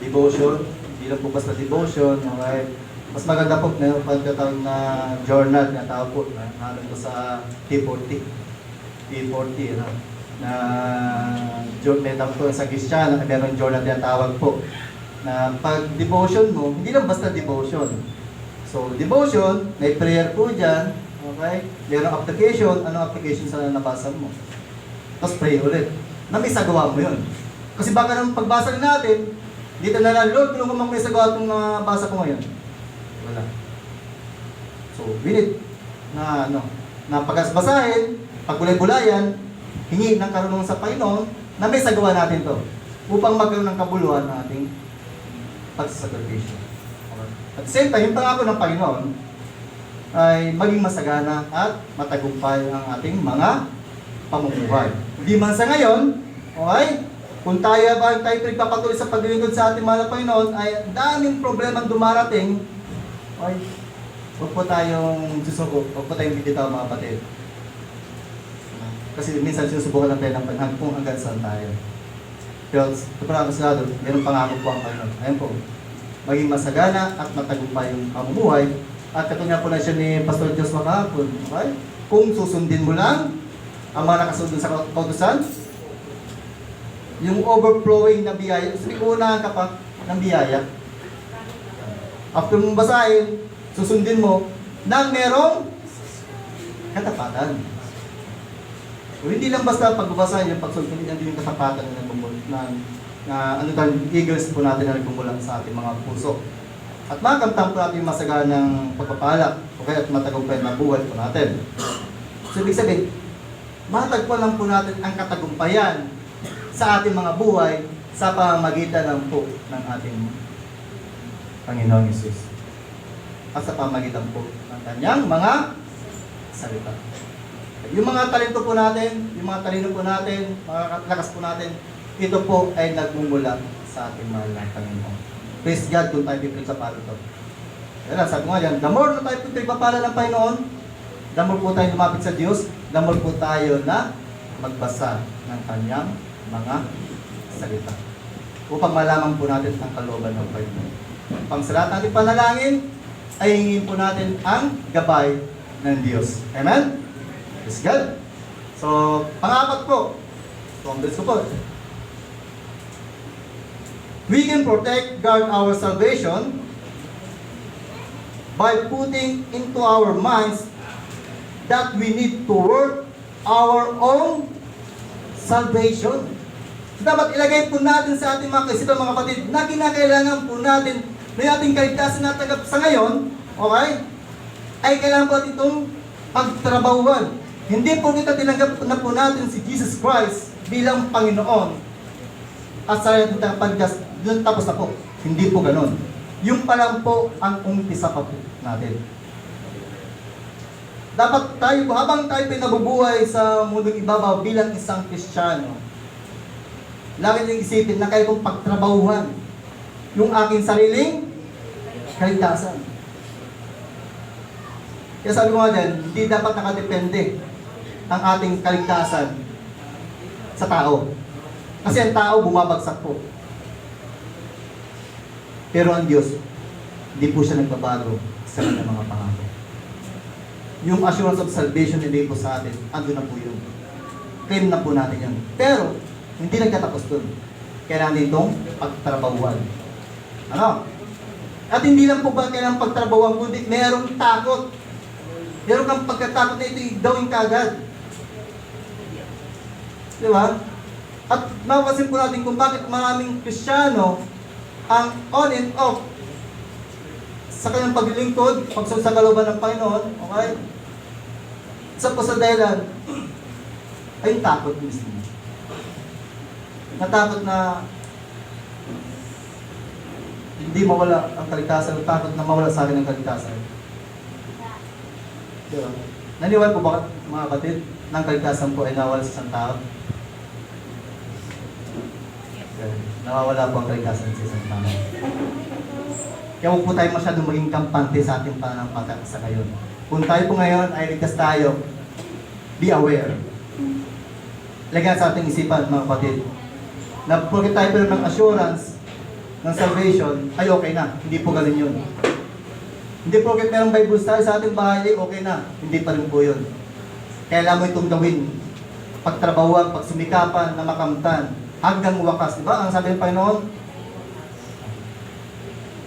Devotion, hindi lang po basta devotion, okay? Mas maganda po, mayroon pa tatawag na journal na tawag po, nalang ko sa T40. T40, na may tawag po sa Kristiyano, meron journal na tinatawag po na pag devotion mo, hindi lang basta devotion. So, devotion, may prayer po dyan, okay? Merong application, anong application sa nabasa mo? Tapos pray ulit. Na may sagawa mo yun. Kasi baka nang pagbasa natin, dito na lang, Lord, kung may sagawa itong nabasa ko ngayon. Wala. So, we need na pagkasbasahin, pagbulay-bulayan, hingi ng karunungan sa Panginoon, na may sagawa natin to upang magkaroon ng kabuluhan ng ating pagsasakripisyo. At the same time, yung pangako ng Panginoon ay maging masagana at matagumpay ang ating mga pamumuhay. Hindi man sa ngayon, okay, kung tayo pinagpapatuloy sa paglilingkod sa ating mahal na Panginoon, ay daming problemang dumarating, okay, huwag po tayong susuko, huwag po tayong bibitaw mga kapatid. Kasi minsan sinusubukan natin ng panahon kung hanggang saan tayo. Pero ito po na kasalado, mayroong pangako po ang Panginoon. Ayun po, maging masagana at matagumpay yung pamumuhay. At katulad po na siya ni Pastor Diyos makahapon. Okay? Kung susundin mo lang ang mga nakasundin sa kautusan, yung overflowing na biyaya, sabi ko unahan ka pa ng biyaya. After mong basahin, susundin mo nang merong katapatan. So, hindi lang basta pagbabasa yung pagsundin, hindi yung katapatan na ano tayo, eagles po natin na nagmumulang sa ating mga puso. At makamtam po natin yung masaganang pagpapala o kaya at matagumpay na buhay po natin. So, ibig sabihin, matagpuan lang po natin ang katagumpayan sa ating mga buhay sa pamamagitan ng po ng ating Panginoong Hesus. At sa pamamagitan po ng kanyang mga salita. Yung mga talento po natin, yung mga talino po natin, mga lakas po natin, ito po ay nagmumula sa ating mahal na Panginoon. Praise God kung tayo pipagpapala ito. Kaya lang, sabi ko nga dyan, the more na tayo pipagpapala ng Panginoon, the more po tayo lumapit sa Diyos, the more po tayo na magbasa ng kanyang mga salita. Upang malaman po natin ang kalooban ng Panginoon. Pang sa lahat natin panalangin, ay hingin po natin ang gabay ng Diyos. Amen? Praise God. So, pang-apat po. So, ang ko po. We can protect, guard our salvation by putting into our minds that we need to work our own salvation. So, dapat ilagay po natin sa ating mga kaisipan, mga kapatid, na kinakailangan po natin na ating kaligtasan na tagap sa ngayon, okay, ay kailangan po natin itong pagtrabahuan. Hindi po kita tinanggap na po natin si Jesus Christ bilang Panginoon at sa ating pagdas, doon tapos na po. Hindi po ganun. Yung pa lang po ang umpisa pa po natin. Dapat tayo, habang tayo pinabubuhay sa mundong ibabaw bilang isang Kristiyano, lagi niyong isipin na kayo pong pagtrabahuhan yung aking sariling kaligtasan. Kaya sabi ko nga dyan, hindi dapat nakadepende ang ating kaligtasan sa tao. Kasi ang tao bumabagsak po. Pero ang Diyos, hindi po siya nagbabago sa kanyang mga pangako. Yung assurance of salvation hindi po sa atin, ando na po yun. Claim na po natin yan. Pero, hindi nagtatapos dun. Kailangan itong pagtrabahuan. Ano? At hindi lang po ba kailangan pagtrabahuan, kundi merong takot. Meron kang pagkatakot na ito gawin kagad. Di ba? At mapapansin po natin kung bakit maraming Kristiyano ang on and off sa kanyang paglilingkod, sa kalooban ng Panginoon, okay? Isa po sa dahilan ay yung takot mismo. Natakot na hindi mawala ang kaligtasan, takot na mawala sa akin ang kaligtasan. Diba? Naniwala po ba mga kapatid, ng kaligtasan po ay nawala sa isang tao? Nawawala po ang kaligtasan sa isang tao. Kaya huwag po tayo masyadong maging kampante sa ating pananampalataya sa ngayon. Kung tayo po ngayon ay ligtas tayo, be aware. Lagyan sa ating isipan mga kapatid, na porque tayo pero ng assurance ng salvation, ay okay na. Hindi po ganun yun. Hindi porque merong Bible tayo sa ating bahay, ay okay na. Hindi pa rin po yun. Kailangan mo itong gawin pagtrabahuan, pagsumikapan na makamtan hanggang wakas. Diba? Ang sabi ng Panginoon,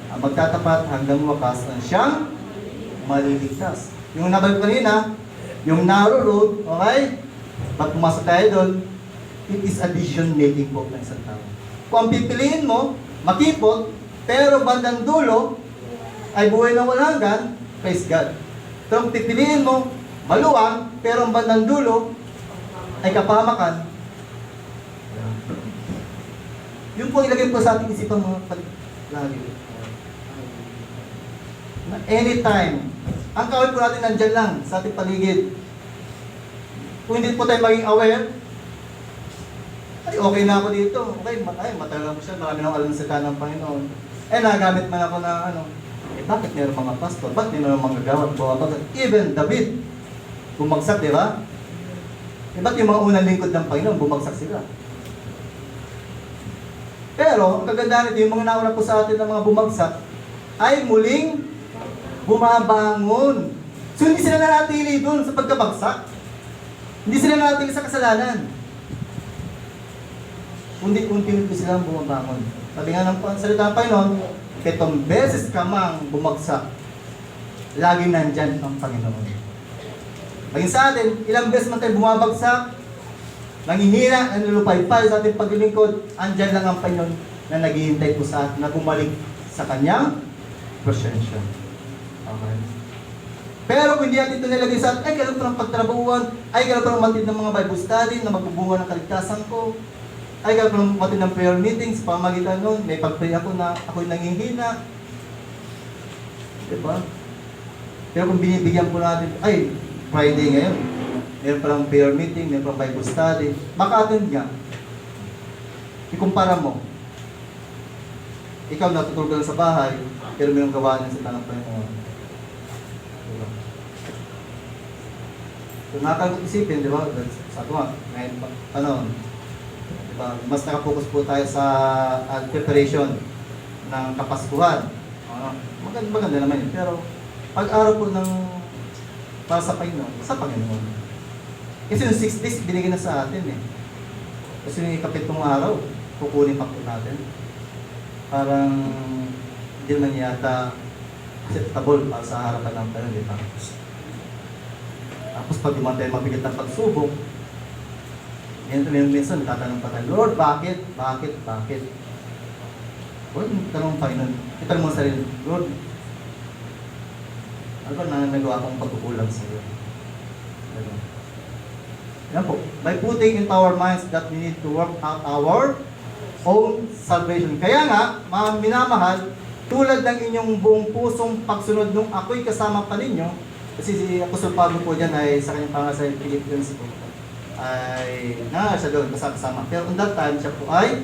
ang magtatapat hanggang wakas ang siyang maliligtas. Yung nabalik kanina, yung narrow road, okay? Pag pumasok tayo doon, it is a decision making po ng isang tao. Kung ang pipiliin mo, makipot, pero bandang dulo ay buhay na walang hanggan, praise God. Pero kung pipiliin mo, maluwang, pero ang bandang dulo ay kapahamakan. Yun po ilagay po sa ating isipan mga lagi. Na anytime, ang kawal po natin nandyan lang sa ating paligid. Kung hindi po tayo maging aware, ay okay na ako dito. Okay, matagal ko siya. Marami nang alam sa ng Panginoon. Nagamit man ako ng bakit mayroong mga pastor? Bakit mayroong mga gawat? Even David, bumagsak, di ba? Ba't yung mga unang lingkod ng Panginoon, bumagsak sila? Pero, ang kagandahan nito, yung mga nauna po sa atin ng mga bumagsak, ay muling bumabangon. So, hindi sila nanatili doon sa pagkabagsak. Hindi sila nanatili sa kasalanan. Unti-unti silang bumabangon. Sabi nga ng salita ng Panginoon, 7 beses ka mang bumagsak, laging nandyan ang Panginoon. Maging sa atin, ilang beses man tayo bumabagsak, nanghihina, nanulupaypay sa ating paglilingkod, andyan lang ang Panginoon na naghihintay po sa atin na bumalik sa Kanyang presensya. Okay. Pero kung hindi natin ito nilagay sa atin, ay kailan pa ng pagtrabahuan, ay kailan pa ng matid ng mga Bible study na magbubunga ng kaligtasan ko, ay kailan pa ng matid ng prayer meetings, pamagitan nun, may pag-pray ako na ako'y nanghihina. Diba? Pero kung binibigyan po natin, ay, Friday ngayon, meron palang prayer meeting, meron palang Bible study, maka-attend nga. Ikumpara mo. Ikaw natutulog lang sa bahay, pero mayroong gawain sa tanang Panginoon. Diba? Kung nakakagod isipin, di ba? Sabi ko nga, ngayon pa, diba? Mas nakapokus po tayo sa preparation ng Kapaskuhan. Maganda naman yun. Pero pag-araw po ng para sa Panginoon. Kasi yung 6 days binigyan na sa atin eh. Kasi yung ikapitong araw, kukunin pa po natin. Parang hindi naman yata acceptable para sa harapan ng Panginoon, di ba? Tapos pag duman tayo mabigat ng pagsubok, minsan tatanong pa tayo, Lord, bakit? Lord, tanong Panginoon, itanong mo sa sarili, Lord, ano ba na nagawa akong pagkukulang sa iyo? Yan po. By putting into our minds that we need to work out our own salvation. Kaya nga, mga minamahal, tulad ng inyong buong pusong pagsunod nung ako'y kasama pa ninyo, kasi si Apostol Pablo po dyan ay sa kanyang pangalan sa Philippians po, ay siya doon, kasama. Pero on that time, siya po ay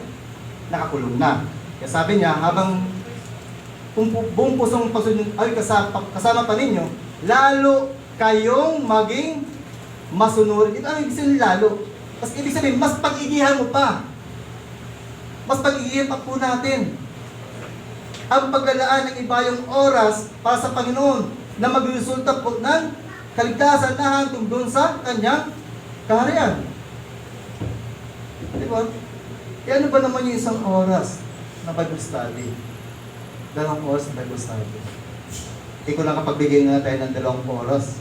nakakulong na. Kaya sabi niya, habang kung buong pusong pagsunod ay kasama pa ninyo, lalo kayong maging masunurin. Ito ang ibig sabihin lalo. Mas ibig sabihin, mas pag-igihan mo pa. Mas pag-igihan pa po natin. Ang paglalaan ng iba yung oras para sa Panginoon na magresulta po ng kaligtasan na hantong doon sa kanyang kaharian. Di ba? E ano ba naman yung isang oras na Bible study? 2 oras na Bible study. Hindi ko lang kapagbigay na tayo ng 2 oras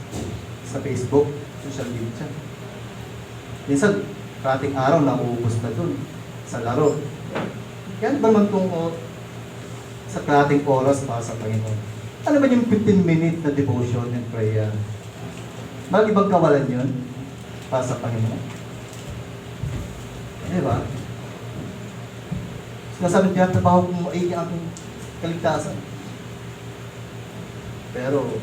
sa Facebook, social media. Minsan, karating araw na uubos na dun sa laro. Yan ba naman itong sa karating oras para sa Panginoon? Ano ba yung 15-minute na devotion and prayer? Bakit ibang kawalan yun para sa Panginoon? Di ba? Sinasabi niya, trabaho kong maigi ang aking kaligtasan. Pero,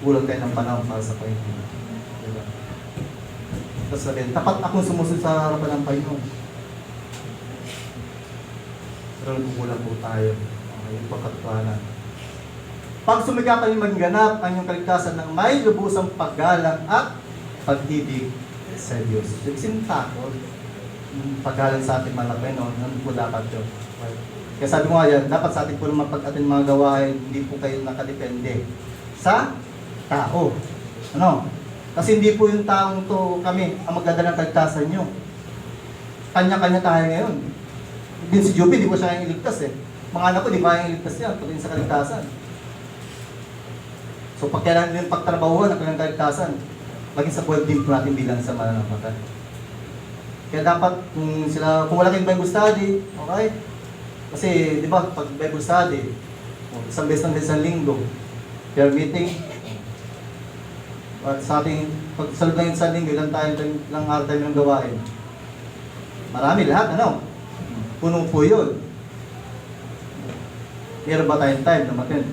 kulang tayo ng panahon para sa Panginoon. Diba? Tapos sabihin, tapat akong sumusunod sa harapan ng Panginoon. Pero nagkukulang po tayo. Yung pagkatuanan. Pag sumikapan yung magganap ang iyong kaligtasan ng may lubusang paggalang at pag-ibig sa Diyos. Yung sintakot, yung paggalang sa ating mga Panginoon, nandun po dapat yun. Kaya sabi ko nga yan, dapat sa ating po mapag-atin mga gawain, hindi po kayo nakadepende sa tao. Ano? Kasi hindi po yung taong to kami ang magdadala ng kaligtasan nyo. Kanya-kanya tayo ngayon. Din si Juby, di ko siya yung iligtas eh. Mga anak ko, di ba yung iligtas yan pagdating sa kaligtasan. So pag kailangan din pagtrabahuan ang kanilang kaligtasan, maging sa buhay din po natin bilang sa mananampalataya. Kaya dapat kung wala kayong Bible study, okay? Kasi di ba, pag Bible study, isang beses ng isang linggo, prayer meeting, at sa ating pagsalub ng isang linggo, ilang araw tayo ng gawain. Marami lahat, ano? Puno po yun. Meron ba tayong time na matin?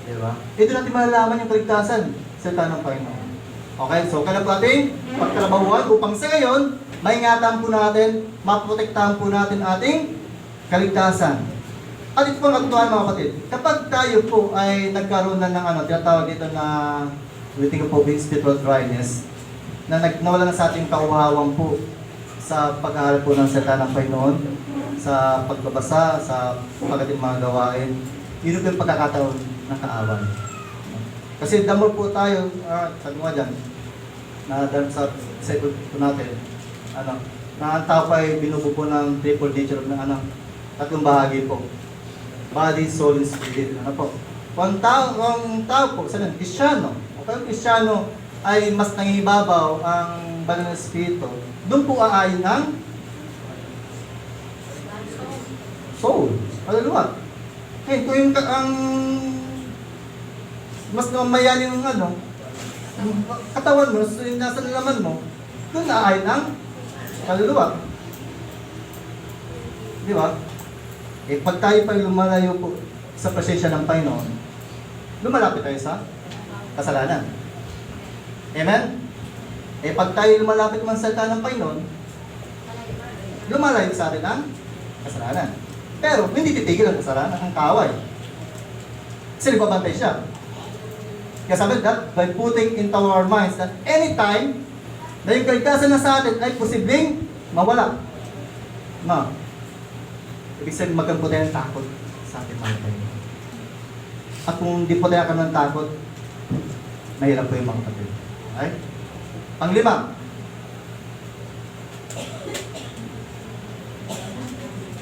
Diba? Ito natin malalaman yung kaligtasan sa ng Panginoon. Okay, so kailan po ating pagtrabahuan upang sa ngayon, maingatan po natin, maprotektahan po natin ating kaligtasan. At ito pong katutuhan mga kapatid, kapag tayo po ay nagkaroon na ng tinatawag dito na waiting po being spiritual dryness, na nawala na sa ating kauhawang po sa pag-aaral po ng salita ng Panginoon, sa pagbabasa, sa pag-ating mga gawain, yun yung pagkakataon ng kaaway. Kasi the more po tayo, sabi mo dyan, na sa ikot po natin, na ang tao pa ay binubuo ng triple nature na tatlong bahagi po. Body, soul, and spirit. Kung ang tao po, saan yun? Kristyano. O kaya Kristyano ay mas nangibabaw ang banal na espiritu, doon po aayon ang soul. Kaluluwa. Ngayon, kung yung ang mas namayanin ng katawan mo, so yung nasa nalaman mo, doon aayon ang kaluluwa. Di ba? Eh, pag tayo pa lumalayo po sa presensya ng Panginoon, lumalapit tayo sa kasalanan. Amen? Eh, pag tayo lumalapit man sa salita ng Panginoon, lumalayo sa atin ang kasalanan. Pero, hindi titigil ang kasalanan, ang kaaway. Kasi nagbabantay siya. Kaya sabi that, by putting into our minds that anytime na yung kaligtasan na sa atin ay posibleng mawala. Ibig sabihin, magkaroon po tayo ng takot sa ating mga Panginoon. At kung hindi po tayo ng takot, mahirap po yung mga kapatid. Okay? Pang-5.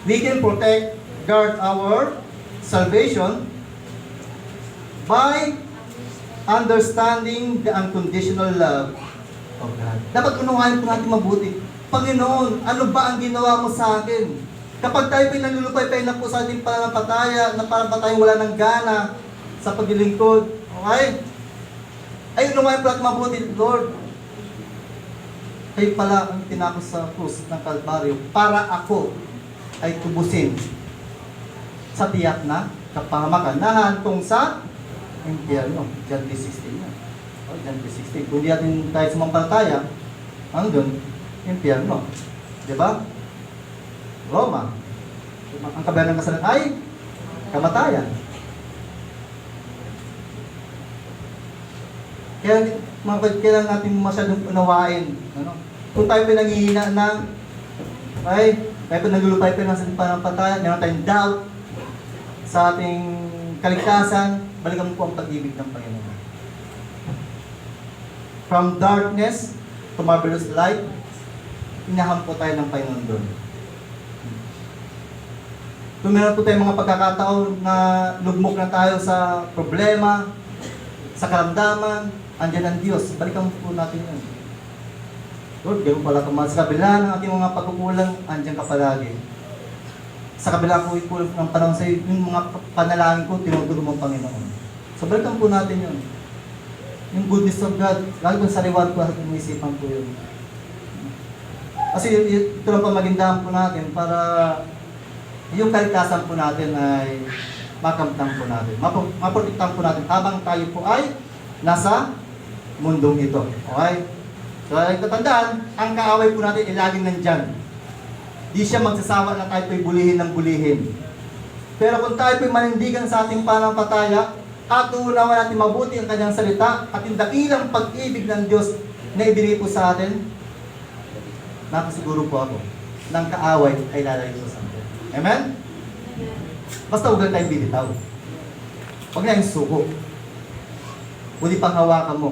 We can protect, guard our salvation by understanding the unconditional love of God. Dapat unawain po natin mabuti. Panginoon, ano ba ang ginawa mo sa akin? Kapag tayo pinanlulupay na po sa ating pananampalataya, na parang pa tayong wala ng gana sa paglilingkod, okay? Ay, unawain po natin mabuti, Lord. Kayo pala ang tinakos sa krus ng Kalbaryo para ako ay tubusin sa tiyak na kapahamakan na hantong sa impyerno. John 3:16 na. O, John 3:16. Kung di natin tayo sumampalataya, ano doon? Impyerno. Diba? Roma. Ang kabayan ng kasalanan ay kamatayan. Kaya mga kapatid, kailangan natin masyadong unawain. Kung tayo pinangihina ng tayo pinagulupay pa ng pananampalataya, meron tayong doubt sa ating kaligtasan, balikan mo po ang pag-ibig ng Panginoon. From darkness to marvelous light, inahampo tayo ng Panginoon doon. Kung meron po tayong mga pagkakataon na lugmok na tayo sa problema, sa karamdaman, andyan ang Diyos, balikan po natin yun. Lord, ganoon pala ito. Sa kabila ng ating mga pagkukulang, andyan ka palagi. Sa kabila ko ikulang ng panahon sa iyo, yung mga panalangin ko, tinuturo mo Panginoon. So, balikan po natin yun. Yung goodness of God, lagi kong sariwan po at umisipan po yun. Kasi ito lang pamagindahan po natin para yung kaligtasan po natin ay makamtang po natin. Maprotektahan po natin habang tayo po ay nasa mundong ito. Okay? So, tatandaan, ang kaaway po natin ay laging nandyan. Di siya magsasawa na tayo po'y bulihin ng bulihin. Pero kung tayo po'y manindigan sa ating pananampalataya at uunawan natin mabuti ang kanyang salita at yung dakilang pag-ibig ng Diyos na ibigay po sa atin, nakasiguro po ako, ng kaaway ay lalayo sa atin. Amen? Basta huwag lang tayong bibitaw. Huwag na yung suko. Kundi panghawakan mo.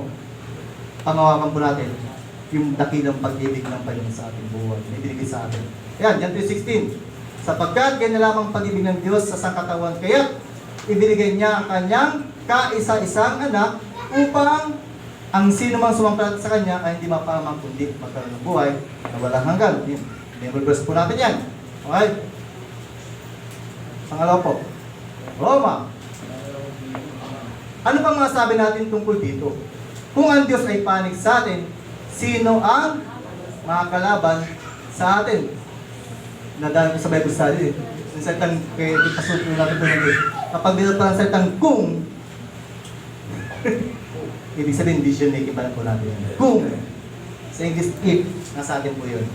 Panghawakan po natin yung dakilang pag-ibig ng Panginoon sa ating buhay. Na ibinigay sa atin. Yan, John 3:16. Sapagkat ganyan lamang pag-ibig ng Diyos sa sangkatawan, kaya ibinigay niya ang kanyang kaisa-isang anak upang ang sino mang sumampalat sa kanya ay hindi mapahamak kundi magkaroon ng buhay na walang hanggan. Verse po natin yan. Okay? Pangalawa po. Roma. Ano pang masabi natin tungkol dito? Kung ang Diyos ay panig sa atin, sino ang makakalaban sa atin? Nadaan ko sa Bible study. Yung salitang, kaya ipasukin natin ito natin. Kapag dito pa ang salitang kung, ibig sabihin, vision making pa lang po natin yan. Kung, sa English, if, nasa atin po yun.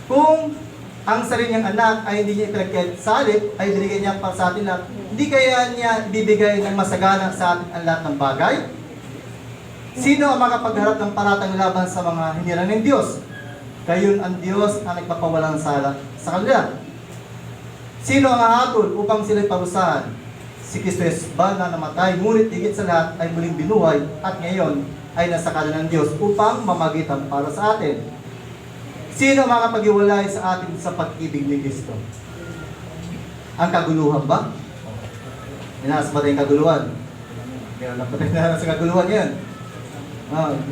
Kung ang sarili niyang anak ay hindi niya ipinagsalip, ay binigay niya para sa atin lahat, hindi kaya niya ibibigay ng masagana sa atin ang lahat ng bagay? Sino ang makapagharap ng paratang laban sa mga hinirang ng Diyos? Gayon ang Diyos ang nagpapawalang sala sa kanila. Sino ang hahatol upang sila'y parusahan? Si Kristo Jesus ba na namatay, ngunit higit sa lahat ay muling binuhay at ngayon ay nasa kanan ng Diyos upang mamagitan para sa atin. Sino ang makapag-iwalay sa atin sa pag-ibig ni Kristo? Ang kaguluhan ba? Inaas ba tayong kaguluhan? Meron na patay na sa kaguluhan yan.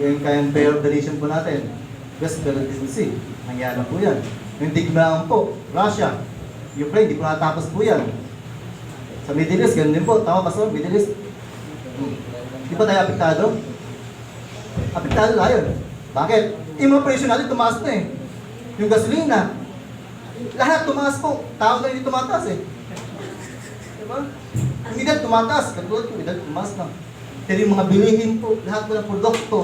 Yung kayang prayer of the nation po natin. Yes, pero didn't see. Nangyari po yan. Yung digmaan po, Russia, Ukraine, di po natapos po yan. Sa Middle East, ganun din po. Tama ba sa Middle East? Di ba tayo apektado? Apektado tayo. Bakit? Yung mga presyo natin tumaas na eh. Yung gasolina, lahat tumaas po. Tao na hindi tumataas eh. Diba? Yung edad tumataas. Katulad ko, edad tumaas na. Pero yung mga bilihin po, lahat po ng produkto,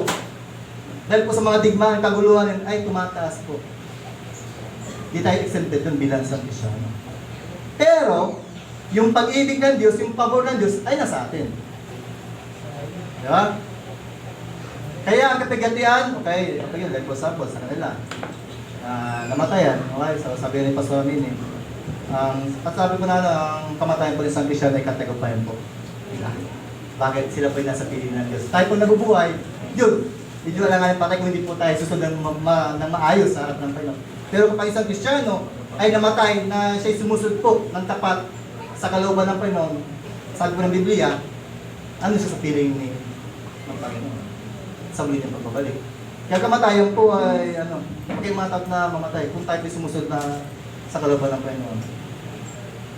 dahil po sa mga digmaan, kaguluhan ay tumataas po. Di tayo exempted dun bilang sa Kristyano. Pero, yung pag-ibig ng Diyos, yung pabor ng Diyos, ay nasa atin. Diba? Kaya ang kapigatian, okay, like for example, sa kanila, namatayan, okay, so sabi ni Pastor Amin, at sabi ko na, ang kamatayan po ng isang Kristyano ay katagumpayan po. Bakit sila po yung nasa pili ng Diyos? Tayo po nabubuhay, yun, medyo lang nga yung patay kung hindi po tayo susunod ng maayos sa harap ng Panginoon. Pero kapag isang Kristiyano ay namatay na siya'y sumusod po ng tapat sa kalooban ng Panginoon, sabi po ng Biblia, ano siya sa piling ng Panginoon? Sa muli niyang pagbabalik. Kaya kamatayan po ay, kapag mga tao na mamatay, kung tayo ay sumusod na sa kalooban ng Panginoon.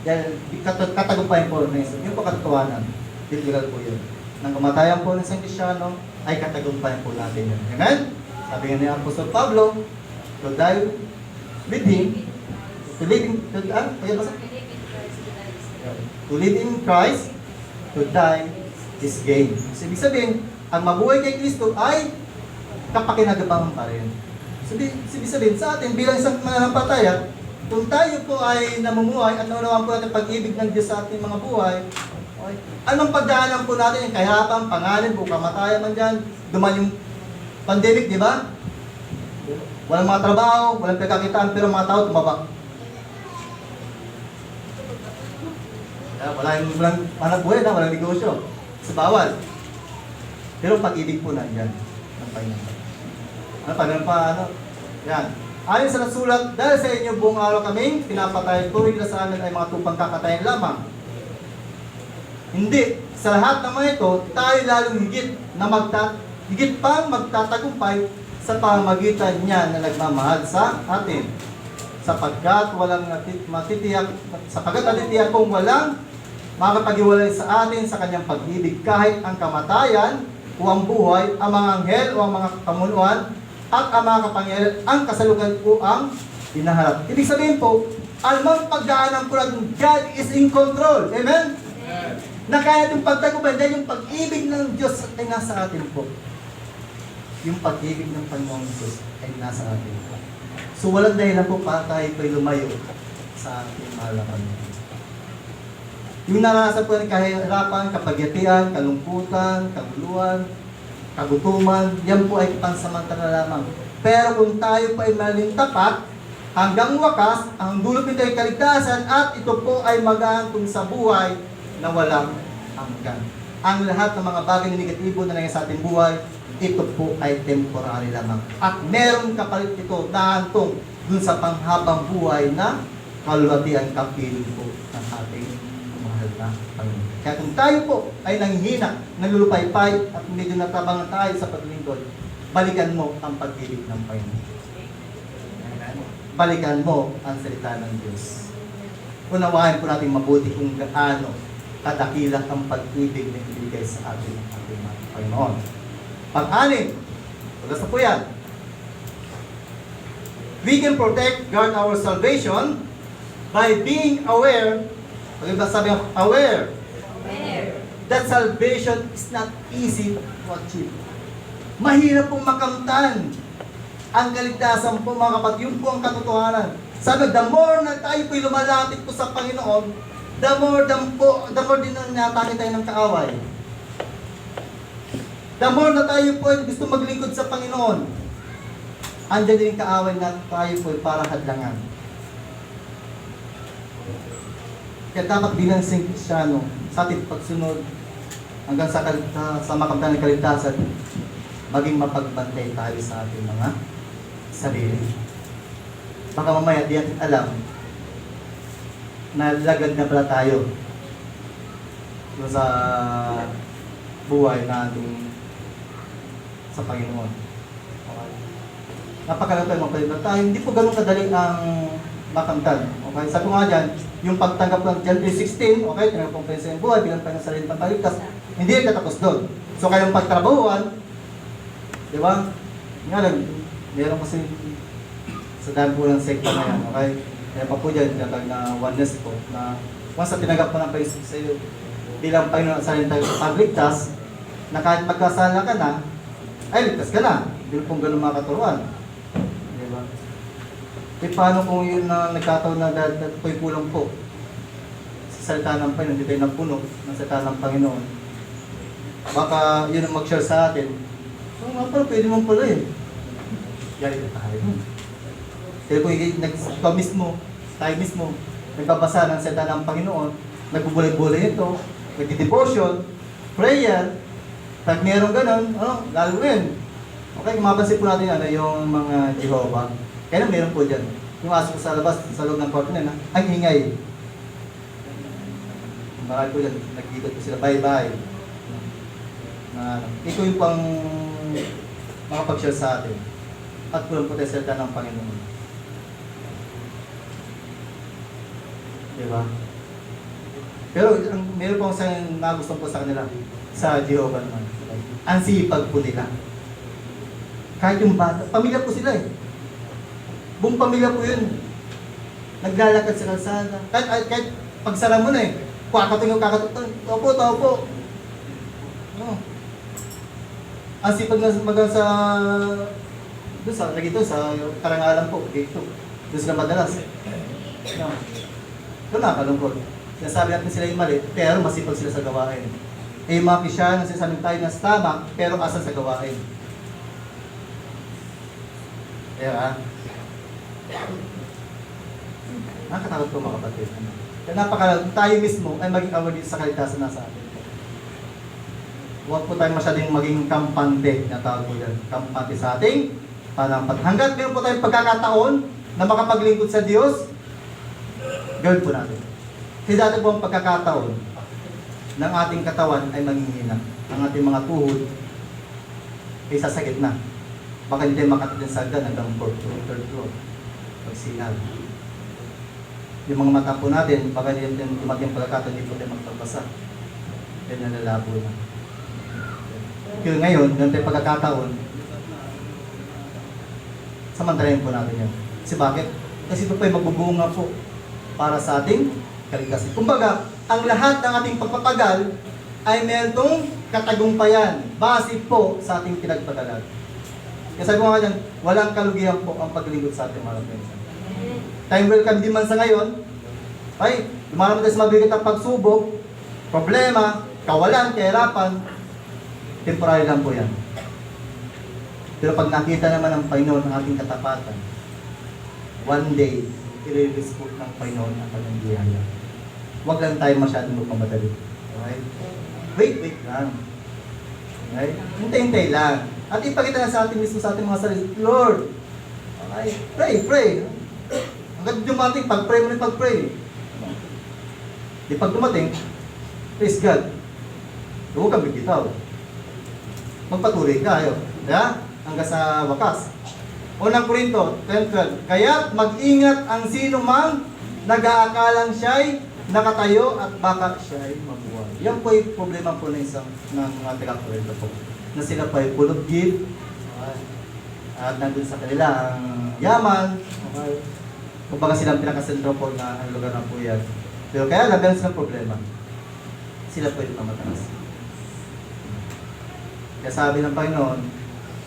Dahil katagumpayan po na yun po katotohanan. Literal po yun. Nang kamatayan po ng isang Kristiyano, ay katagumpayan po natin yun. Amen? Sabi nga ni Apostol Pablo, to die with Him, to live in Christ, to die is gain. So, ibig sabihin, ang mabuhay kay Kristo ay kapakinagabangan pa rin. So, ibig sabihin, sa atin, bilang isang mananampalataya, kung tayo po ay namumuhay at naunawaan po natin pag-ibig ng Diyos sa ating mga buhay, okay, anong pagdaanan po natin, yung kahirapan, pangalan, kung kamatayan man dyan, duman yung pandemic, di ba? Walang mga trabaho, walang pagkakitaan, pero mga tao tumaba. Walang hanap buhay na, walang negosyo. Sa bawal. Pero pag-ibig po nandyan. Ang Panginoon. Yan. Ayon sa nasulat, dahil sa inyo buong araw kaming pinapatay, tuwing na sa amin ay mga tupang kakatayan lamang. Hindi. Sa lahat ng mga ito, tayo lalong higit pang magtatagumpay sa pamamagitan niya na nagmamahal sa atin. Sapagkat natitiyak kung walang makapag-iwalay sa atin sa kanyang pag-ibig, kahit ang kamatayan o ang buhay, ang mga anghel o ang mga kamunuan, at ang mga kapangyarihan, ang kasalugan o ang hinaharap. Ibig sabihin po, alamang pagdaanan po natin, God is in control. Amen? Amen. Na kaya itong pagtagumpayan dahil yung pag-ibig ng Diyos ay nasa atin po. Yung pag-ibig ng Panginoong Diyos ay nasa atin po. So walang dahilan po para tayo po'y lumayo sa ating mahal na Panginoon. Yung naranasan po ng kahirapan, kapagyatian, kalungkutan, kaguluhan, kagutuman, yan po ay pansamantala lamang. Pero kung tayo pa ay maling tapat, hanggang wakas, ang dulot nito ay kaligtasan at ito po ay mag-aantong sa buhay na walang hanggan. ang lahat ng mga bagay na negatibo na nangyayari sa ating buhay, ito po ay temporary lamang. At meron kapalit ito dahantong dun sa panghabang buhay na kalulatian kapiling po ng ating mahal na Panginoon. Kaya kung tayo po ay nanghihina, nalulupaypay at medyo natabangan tayo sa paglingkod, balikan mo ang pag-ibig ng Panginoon. Balikan mo ang salita ng Diyos. Unawain po natin mabuti kung gaano kadakila ang pag-ibig na ibigay sa atin ng ating Panginoon. Pang-anim, tulas na po yan. We can protect, guard our salvation by being aware. Pag ba sabi ng aware? That salvation is not easy to achieve. Mahirap pong makamtan ang kaligtasan po mga kapatid. Yun po ang katotohanan. Sabi, the more na tayo po'y lumalapit po sa Panginoon, the more din na natake tayo ng kaaway. The more na tayo po ay gusto maglingkod sa Panginoon, andyan din yung kaaway na tayo po ay parang hadlangan. Kaya dapat bilang Kristyano, sa ating pagsunod hanggang sa makamtan ng kaligtasan, maging mapagbantay tayo sa ating mga sarili. Baka mamaya di natin alam na lagad na pala tayo sa buhay natin sa Panginoon. Okay. Napakalaga tayo mapalitan tayo. Hindi po ganun kadali ang makamtan. Okay? Sabi ko nga dyan, yung pagtanggap ng John 3:16, okay, tinanggap kong pensa yung buhay bilang Panginoon sa rin pagpaligtas, hindi rin katapos doon. So kayong pagtrabahuan, di ba? Nga lang, meron kasi sa dami po ng sekta na yan, okay? Kaya pa po dyan, tinatag na oneness po, na once na tinanggap mo ng Panginoon sa iyo, bilang Panginoon sa rin tayo pagligtas, na kahit magkasala ka na, ay ligtas ka na. Hindi pong ganun mga katuruan. Di ba? E paano kung yun na nagkataon na dahil po'y kulang po sa salita ng Panginoon, hindi tayo napuno ng salita ng Panginoon. Baka yun ang mag-share sa atin. So nga pala, pwede mong pala eh. Yari ka tayo. Pero kung ikaw mismo, tayo mismo, nagbabasa ng salita ng Panginoon, nagbubulay-bulay ito, nagdi-devotion, prayer, pag meron ganun, lalo rin. Okay, mapansin po natin yung mga Jehovah. Kaya meron po dyan. Yung aso sa labas, sa loob ng kwarto nila, ay hingay. Bakit po dyan, nagkikot po sila, bye-bye. Ito yung pang makapag-share sa atin. At pulang po tayo salita ng Panginoon. Diba? Pero meron po akong nagustuhan po sa kanila, sa Jehovah naman. Ang sipag po nila. Kahit yung bata, pamilya po sila eh. Buong pamilya po yun. Naglalakad sa kalsada. Kahit pagsara mo na eh, kakatingin taupo. Ang sipag na sa doon sa lagi doon sa Karangalan po, dito. Doon sila madalas. Ito nakakalungkot. Sinasabi natin sila yung mali, pero masipag sila sa gawain. Eh yung mga Kristyano, sinasabi tayo na tama, pero asan sa gawain. Kaya nakakatakot po mga kapatid. Kaya tayo mismo ay maging aware dito sa kaligtasan na sa atin. Huwag po tayong masyadong maging kampante, na tawag po yan. Kampante sa ating panampat. Hanggat meron po tayong pagkakataon na makapaglingkod sa Diyos, gawin po natin. Kasi dati po ang pagkakataon ng ating katawan ay manghihina. Ang ating mga tuhod ay sasakit na. Baka hindi tayo makatid sa hagdan hanggang 4th floor, 3rd floor. Pagsinag. Yung mga mata po natin, baka hindi tayo tumating pagkakataon, hindi po tayo magpapasa. Kaya nalalabo na. Kaya ngayon, ganun tayo pagkakataon, samantalayin po natin yan. Kasi bakit? Kasi ito po ay magbubunga po para sa ating kaligtasan. Kumbaga, ang lahat ng ating pagpapagal ay merong katagumpayan base po sa ating pinagpagalan. Kasi sabi ko nga dyan, walang kalugihan po ang paglingkod sa ating mga pinsan. Time welcome din man sa ngayon, ay, lumalaman tayo sa mabigat ng pagsubok, problema, kawalan, kahirapan, temporary lang po yan. Pero pag nakita naman ng Panginoon ang ating katapatan, one day, i-release po ng Panginoon ang kanyang biyaya. Huwag lang tayo masyadong magmamadali. Okay? wait lang. Okay? Hintay-hintay lang. At ipakita na sa atin mismo sa ating mga sarili, Lord, okay, pray. Hanggang dumating, pag-pray mo rin pag-pray. Di pag dumating, praise God. Huwag kang bigitaw. Magpatuloy ka, ayo. Kaya, hanggang sa wakas. Unang Korinto 10:12. Kaya mag-ingat ang sino mang nag-aakalang siya'y nakatayo at baka siya'y mabuhay. Yan po yung problema po ng mga taga-Korinto po. Na sila po ay full of gift. Okay. At nandun sa kanila ang yaman. Okay. Kumbaga silang pinakasentro po na ang lugar na po yan. Pero kaya laban silang problema. Sila po yung pamataas. Kaya sabi ng Panginoon,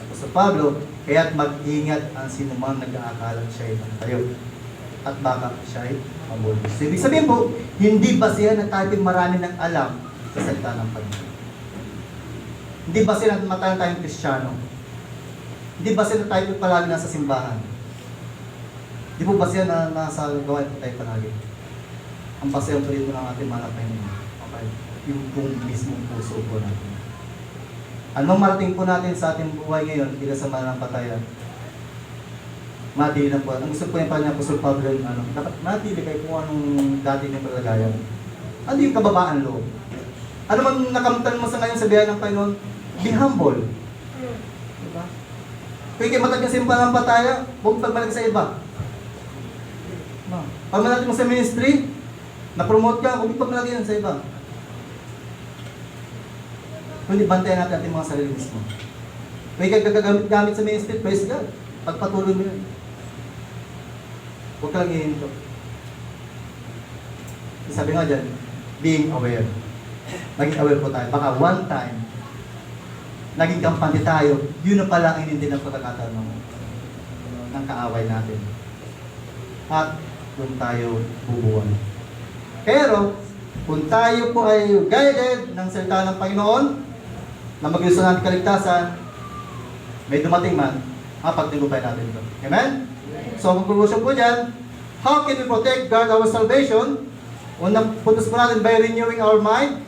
Apostol Pablo, kaya't mag-ingat ang sinumang nag-aakalang siya'y tayo at baka siya'y mabuhay. So, ibig sabihin po, hindi ba siya na tayo marami ng alam sa salita ng Panginoon? Hindi ba siya na matalang tayong Kristiyano? Hindi ba siya na tayo palagi nasa simbahan? Hindi po ba siya na nasa gawain po tayo palagi? Ang pasayang po dito ng ating mga Panginoon. Okay? Yung mismong puso po natin. Anong marating po natin sa ating buhay ngayon, bilang sa mananampalataya? Matili na po. Ang gusto po yung pala Apostol Pablo, dapat matili kayo kung anong dati niyong kalagayan. Ano yung kababaan loob? Ano man nakamtan mo sa ngayon sa biyahe ng Panginoon? Be humble. Diba? Kung kayo matag yung mananampalataya, huwag pagbalik sa iba. Pag malaki mo sa ministry, na-promote ka, huwag pagmalaki yan sa iba. Kundi bantayan natin ating mga sarili mismo. May gagamit sa ministry, praise God. Pagpatuloy mo yun. Huwag ka lang ihinto. Sabi nga dyan, being aware. Naging aware po tayo. Baka one time, naging kampante tayo, yun na pala ang hindi ng pagkakataon ng kaaway natin. At doon tayo bubuwan. Pero, kung tayo po ay guided ng salita ng Panginoon, na mag-gusto natin kaligtasan, may dumating man, pagtinggupay natin ito. Amen? So, ang conclusion po dyan, how can we protect, guard our salvation? Unang puntos po natin, by renewing our mind,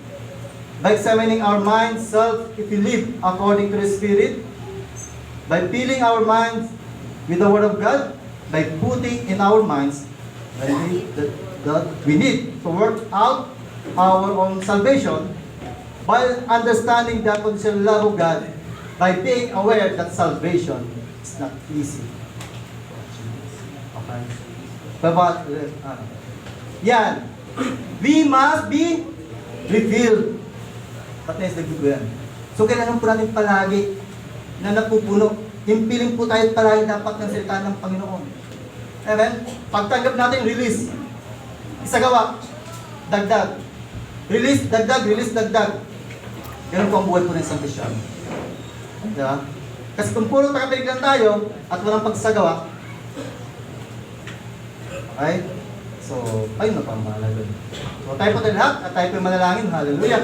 by examining our mind, self, if we live according to the Spirit, by filling our minds with the Word of God, by putting in our minds that we need to work out our own salvation, by understanding the unconditional love of God, by being aware that salvation is not easy. Okay? But, yan. We must be revealed. But nice, nagbuto yan. So, kailangan po natin palagi na napupuno. Himpiling po tayo palagi dapat ng salita ng Panginoon. Amen? Pagtanggap natin, release. Isagawa. Dagdag. Release, dagdag, release, dagdag. Ganun po ang buhay po ng isang Kristiyan. Diba? Kasi kung puro takapilig lang tayo at walang pagsagawa, okay? So, ayun na pa ang mahalaga. So, tayo po tayo lahat at tayo po manalangin. Hallelujah!